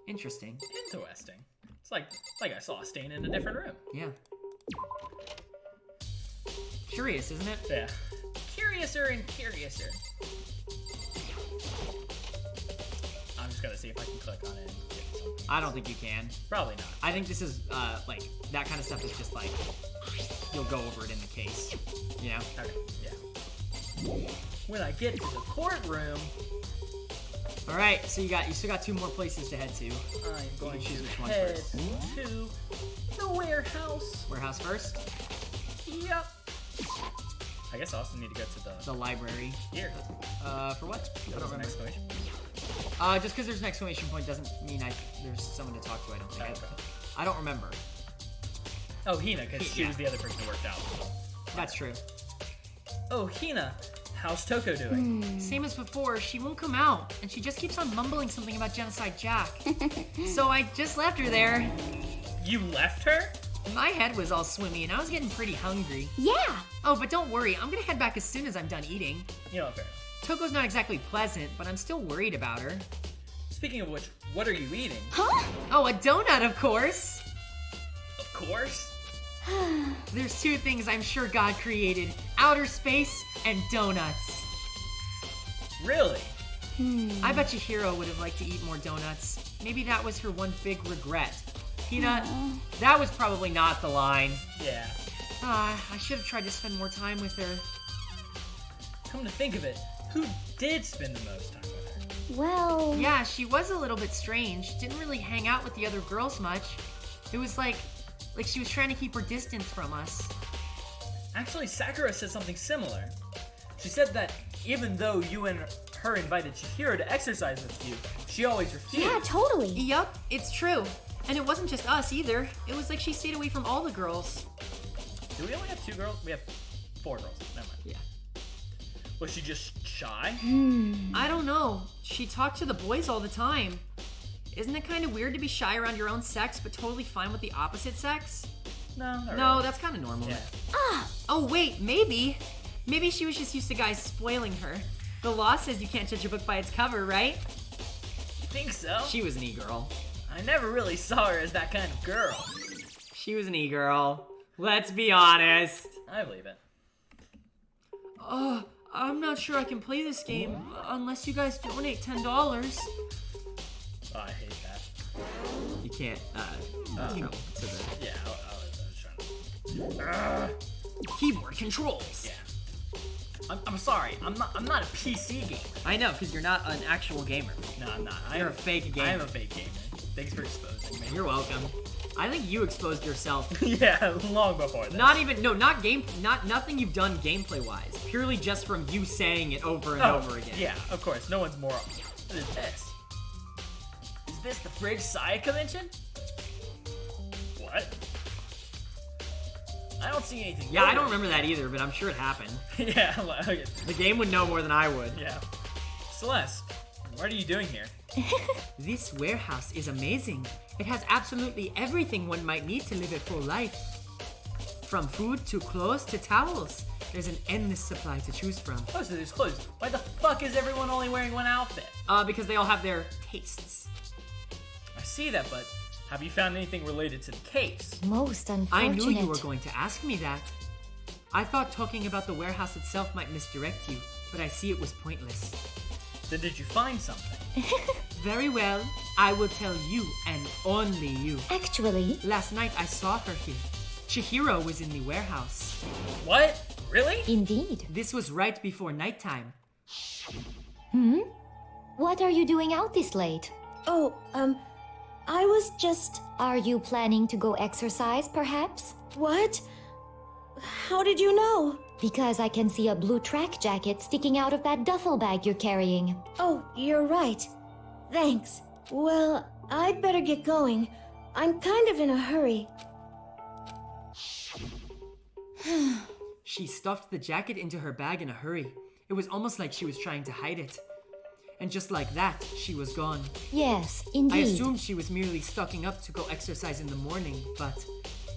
Speaker 9: Interesting.
Speaker 1: Interesting. It's like I saw a stain in a different room.
Speaker 9: Yeah. Curious, isn't it?
Speaker 1: Yeah. Curiouser and curiouser. I'm just gonna see if I can click on it and get something.
Speaker 9: I don't think you can.
Speaker 1: Probably not.
Speaker 9: I think this is, like, that kind of stuff is just like, you'll go over it in the case. You know?
Speaker 1: Okay, yeah. When I get to the courtroom...
Speaker 9: Alright, so you still got 2 more places to head to.
Speaker 1: I'm going
Speaker 9: choose
Speaker 1: to
Speaker 9: which one
Speaker 1: head
Speaker 9: first.
Speaker 1: to the warehouse.
Speaker 9: Warehouse first?
Speaker 1: Yep. I guess I also need to go to
Speaker 9: The library.
Speaker 1: Here.
Speaker 9: For what? I don't
Speaker 1: An
Speaker 9: remember.
Speaker 1: exclamation.
Speaker 9: Just because there's an exclamation point doesn't mean there's someone to talk to, I don't think.
Speaker 1: Okay.
Speaker 9: I don't remember.
Speaker 1: Oh, Hina, because she
Speaker 9: Yeah.
Speaker 1: was the other person who worked out.
Speaker 9: That's true.
Speaker 1: Oh, Hina, how's Toko doing?
Speaker 2: Same as before, she won't come out, and she just keeps on mumbling something about Genocide Jack. So I just left her there.
Speaker 1: You left her?
Speaker 2: My head was all swimmy, and I was getting pretty hungry.
Speaker 5: Yeah.
Speaker 2: Oh, but don't worry, I'm gonna head back as soon as I'm done eating.
Speaker 1: You know, fair.
Speaker 2: Toko's not exactly pleasant, but I'm still worried about her.
Speaker 1: Speaking of which, what are you eating?
Speaker 5: Huh?
Speaker 2: Oh, a donut, of course!
Speaker 1: Of course.
Speaker 2: There's 2 things I'm sure God created: outer space and donuts.
Speaker 1: Really?
Speaker 2: I bet Chihiro would have liked to eat more donuts. Maybe that was her one big regret. Peanut, that was probably not the line.
Speaker 1: Yeah.
Speaker 2: I should have tried to spend more time with her.
Speaker 1: Come to think of it, who did spend the most time with her?
Speaker 5: Well...
Speaker 2: Yeah, she was a little bit strange. Didn't really hang out with the other girls much. It was like she was trying to keep her distance from us.
Speaker 1: Actually, Sakura said something similar. She said that even though you and her invited Chihiro to exercise with you, she always refused.
Speaker 8: Yeah, totally.
Speaker 2: Yup, it's true. And it wasn't just us either. It was like she stayed away from all the girls.
Speaker 1: Do we only have 2 girls? We have 4 girls. Never mind.
Speaker 2: Yeah.
Speaker 1: Was she just shy?
Speaker 2: I don't know. She talked to the boys all the time. Isn't it kind of weird to be shy around your own sex, but totally fine with the opposite sex?
Speaker 1: No, not
Speaker 2: No,
Speaker 1: really.
Speaker 2: that's kind of normal.
Speaker 1: Yeah.
Speaker 2: Oh, wait, maybe. Maybe she was just used to guys spoiling her. The law says you can't judge a book by its cover, right?
Speaker 1: You think so?
Speaker 2: She was an e-girl.
Speaker 1: I never really saw her as that kind of girl.
Speaker 2: She was an e-girl. Let's be honest.
Speaker 1: I believe it.
Speaker 2: I'm not sure I can play this game unless you guys donate $10.
Speaker 1: Oh, I hate that.
Speaker 2: You can't, to the
Speaker 1: Yeah, I was trying to...
Speaker 2: keyboard controls.
Speaker 1: Yeah. I'm sorry. I'm not a PC gamer.
Speaker 2: I know, because you're not an actual gamer.
Speaker 1: No, I'm not.
Speaker 2: You're a fake gamer.
Speaker 1: I am a fake gamer. Thanks for exposing me.
Speaker 2: You're welcome. I think you exposed yourself.
Speaker 1: Yeah, long before that.
Speaker 2: Nothing you've done gameplay-wise. Purely just from you saying it over and over again.
Speaker 1: Yeah, of course. No one's more... What is this? Is this the Fridge Saya convention? What? I don't see anything.
Speaker 2: Yeah, I don't remember that either, but I'm sure it happened.
Speaker 1: Yeah, okay.
Speaker 2: The game would know more than I would.
Speaker 1: Yeah. Celeste, what are you doing here?
Speaker 7: This warehouse is amazing. It has absolutely everything one might need to live a full life. From food to clothes to towels. There's an endless supply to choose from.
Speaker 1: Oh, so there's clothes. Why the fuck is everyone only wearing one outfit?
Speaker 2: Because they all have their tastes.
Speaker 1: I see that, but have you found anything related to the case?
Speaker 8: Most
Speaker 7: I
Speaker 8: unfortunate.
Speaker 7: knew you were going to ask me that. I thought talking about the warehouse itself might misdirect you, but I see it was pointless.
Speaker 1: Then did you find something?
Speaker 7: Very well, I will tell you and only you.
Speaker 8: Actually,
Speaker 7: Last night I saw her here. Chihiro was in the warehouse.
Speaker 1: What? Really?
Speaker 8: indeed.
Speaker 7: This was right before nighttime.
Speaker 8: What are you doing out this late?
Speaker 5: Oh, I was just...
Speaker 8: Are you planning to go exercise, perhaps?
Speaker 5: What? How did you know?
Speaker 8: Because I can see a blue track jacket sticking out of that duffel bag you're carrying.
Speaker 5: Oh, you're right. Thanks. Well, I'd better get going. I'm kind of in a hurry.
Speaker 7: She stuffed the jacket into her bag in a hurry. It was almost like she was trying to hide it. And just like that, she was gone.
Speaker 8: Yes,
Speaker 7: I
Speaker 8: indeed.
Speaker 7: assumed she was merely stocking up to go exercise in the morning, but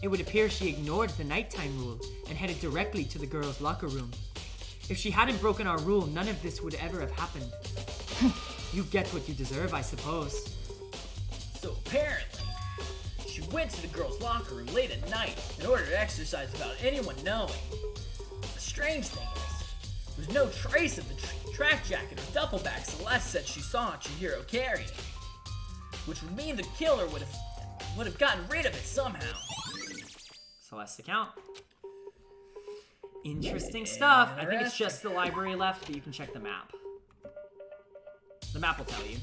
Speaker 7: it would appear she ignored the nighttime rule and headed directly to the girls' locker room. If she hadn't broken our rule, none of this would ever have happened. You get what you deserve, I suppose.
Speaker 1: So apparently, she went to the girls' locker room late at night in order to exercise without anyone knowing. The strange thing is, there's no trace of the track jacket or duffel bag Celeste said she saw Chihiro carrying, which would mean the killer would have gotten rid of it somehow.
Speaker 2: Celeste's account. Interesting stuff. I think it's
Speaker 1: Interesting.
Speaker 2: just the library left, but you can check the map. The map will tell you.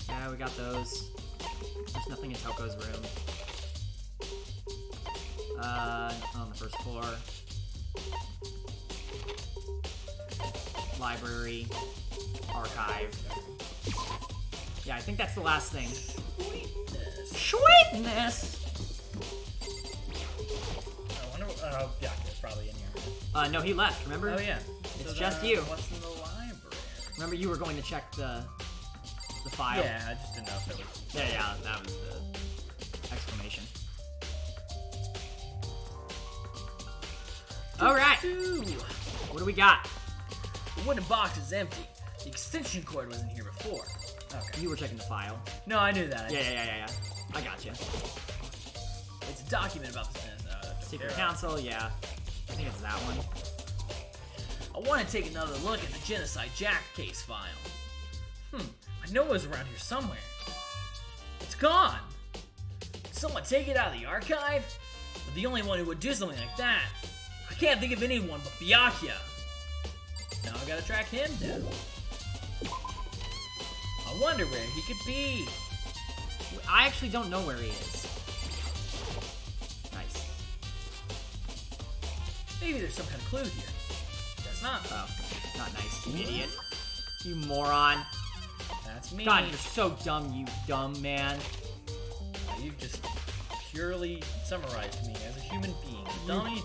Speaker 2: Yeah, we got those. There's nothing in Toko's room. On the first floor. Library. Archive. Yeah, I think that's the last thing. Sweetness!
Speaker 1: I wonder. Yeah, it's probably in here.
Speaker 2: No, he left, remember?
Speaker 1: Oh yeah.
Speaker 2: It's
Speaker 1: So
Speaker 2: just
Speaker 1: then,
Speaker 2: you.
Speaker 1: What's in the library?
Speaker 2: Remember you were going to check the file?
Speaker 1: Yeah, I just didn't know if it was.
Speaker 2: Yeah, that was the exclamation. Alright, what do we got?
Speaker 1: The wooden box is empty. The extension cord was in here before. Okay.
Speaker 2: You were checking the file.
Speaker 1: No, I knew that.
Speaker 2: Yeah. I got you.
Speaker 1: It's a document about the
Speaker 2: Secret Council, yeah. I think it's that one.
Speaker 1: I want to take another look at the Genocide Jack case file. I know it was around here somewhere. It's gone. Did someone take it out of the archive? But the only one who would do something like that. I can't think of anyone but Byakuya. Now I gotta track him down. I wonder where he could be.
Speaker 2: I actually don't know where he is. Nice.
Speaker 1: Maybe there's some kind of clue here. That's not.
Speaker 2: Oh.
Speaker 9: Not nice, you idiot. You moron.
Speaker 1: That's me.
Speaker 9: God, you're so dumb, you dumb man.
Speaker 1: You've just purely summarized me as a human being. Dummy.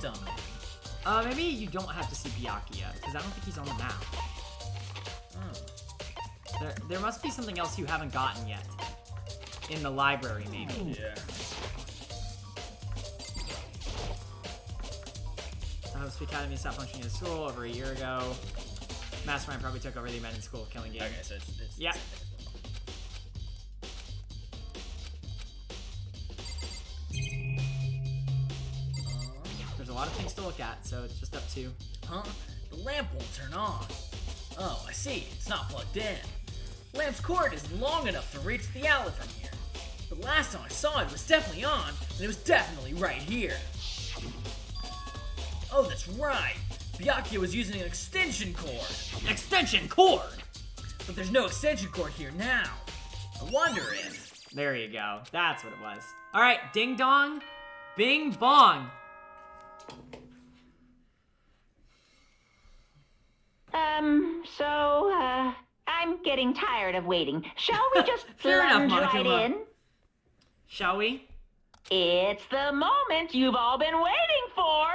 Speaker 9: Maybe you don't have to see Byakuya, because I don't think he's on the map.
Speaker 1: Oh.
Speaker 9: There must be something else you haven't gotten yet. In the library, maybe.
Speaker 1: Yeah.
Speaker 9: The Hope's Academy stopped functioning as a school over a year ago. Mastermind probably took over the abandoned school killing game.
Speaker 1: Okay, so it's
Speaker 9: Yeah. There's a lot of things to look at, so it's just up to...
Speaker 1: Huh? The lamp won't turn on. Oh, I see. It's not plugged in. The lamp's cord isn't long enough to reach the outlet from here. But last time I saw it, it was definitely on, and it was definitely right here. Oh, that's right. Byakuya was using an extension cord.
Speaker 9: Extension cord!
Speaker 1: But there's no extension cord here now. I wonder if...
Speaker 9: There you go. That's what it was. Alright, ding dong, bing bong.
Speaker 6: I'm getting tired of waiting. Shall we just
Speaker 9: Fair enough,
Speaker 6: plunge right
Speaker 9: Monokuma.
Speaker 6: in?
Speaker 9: Shall we?
Speaker 6: It's the moment you've all been waiting for.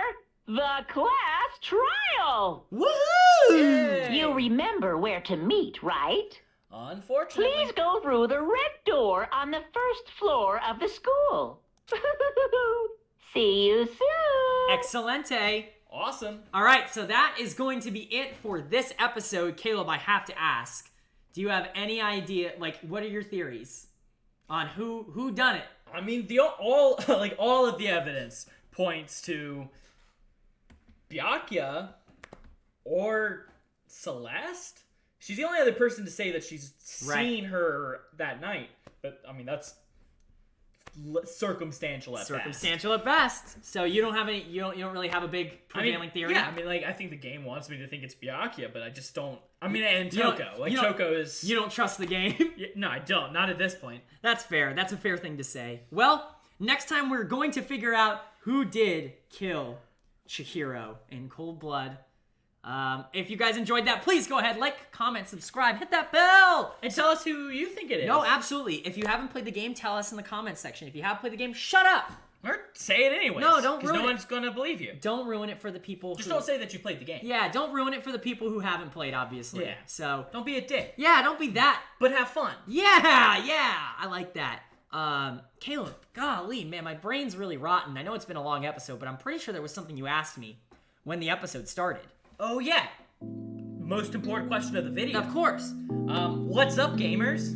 Speaker 6: The class trial.
Speaker 9: Woohoo!
Speaker 6: You remember where to meet, right?
Speaker 1: Unfortunately...
Speaker 6: Please go through the red door on the first floor of the school. See you soon.
Speaker 9: Excelente.
Speaker 1: Awesome.
Speaker 9: All right, so that is going to be it for this episode. Caleb, I have to ask, do you have any idea, like, what are your theories on who done it?
Speaker 1: I mean, all of the evidence points to Byakuya or Celeste. She's the only other person to say that she's seen her that night. But I mean, that's circumstantial at
Speaker 9: best. So you don't have any. You don't really have a big prevailing theory.
Speaker 1: Yeah, I mean, like I think the game wants me to think it's Byakuya, but I just don't. I mean, and Toko. Toko is.
Speaker 9: You don't trust the game.
Speaker 1: No, I don't. Not at this point.
Speaker 9: That's fair. That's a fair thing to say. Well, next time we're going to figure out who did kill Chihiro in cold blood. If you guys enjoyed that, please go ahead, like, comment, subscribe, hit that bell,
Speaker 1: and tell us who you think it is.
Speaker 9: No, absolutely. If you haven't played the game, tell us in the comments section. If you have played the game, shut up.
Speaker 1: Or say it anyways.
Speaker 9: No, don't ruin it.
Speaker 1: No one's gonna believe you.
Speaker 9: Don't ruin it for the people
Speaker 1: Just don't say that you played the game.
Speaker 9: Yeah, don't ruin it for the people who haven't played, obviously.
Speaker 1: Yeah.
Speaker 9: So
Speaker 1: don't be a dick.
Speaker 9: Yeah, don't be that.
Speaker 1: But have fun.
Speaker 9: Yeah, I like that. Caleb, golly, man, my brain's really rotten. I know it's been a long episode, but I'm pretty sure there was something you asked me when the episode started.
Speaker 1: Oh, yeah. Most important question of the video.
Speaker 9: Of course.
Speaker 1: What's up, gamers?